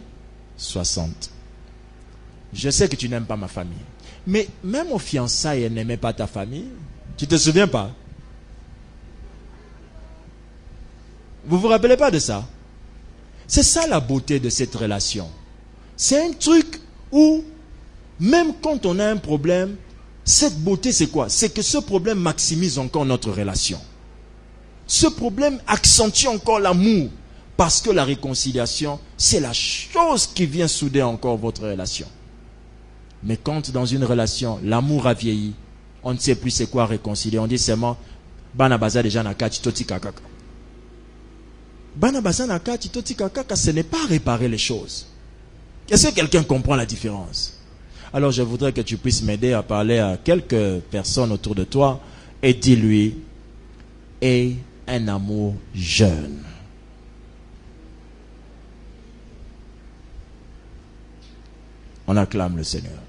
60. Je sais que tu n'aimes pas ma famille. Mais même aux fiançailles, elle n'aimait pas ta famille. Tu te souviens pas? Vous vous rappelez pas de ça? C'est ça la beauté de cette relation. C'est un truc où, même quand on a un problème, cette beauté c'est quoi? C'est que ce problème maximise encore notre relation. Ce problème accentue encore l'amour. Parce que la réconciliation, c'est la chose qui vient souder encore votre relation. Mais quand dans une relation, l'amour a vieilli, on ne sait plus c'est quoi réconcilier. On dit seulement, Banabaza déjà naka titoti kakaka. Banabaza naka titoti kakaka, ce n'est pas réparer les choses. Est-ce que quelqu'un comprend la différence? Alors je voudrais que tu puisses m'aider à parler à quelques personnes autour de toi et dis-lui, aie un amour jeune. On acclame le Seigneur.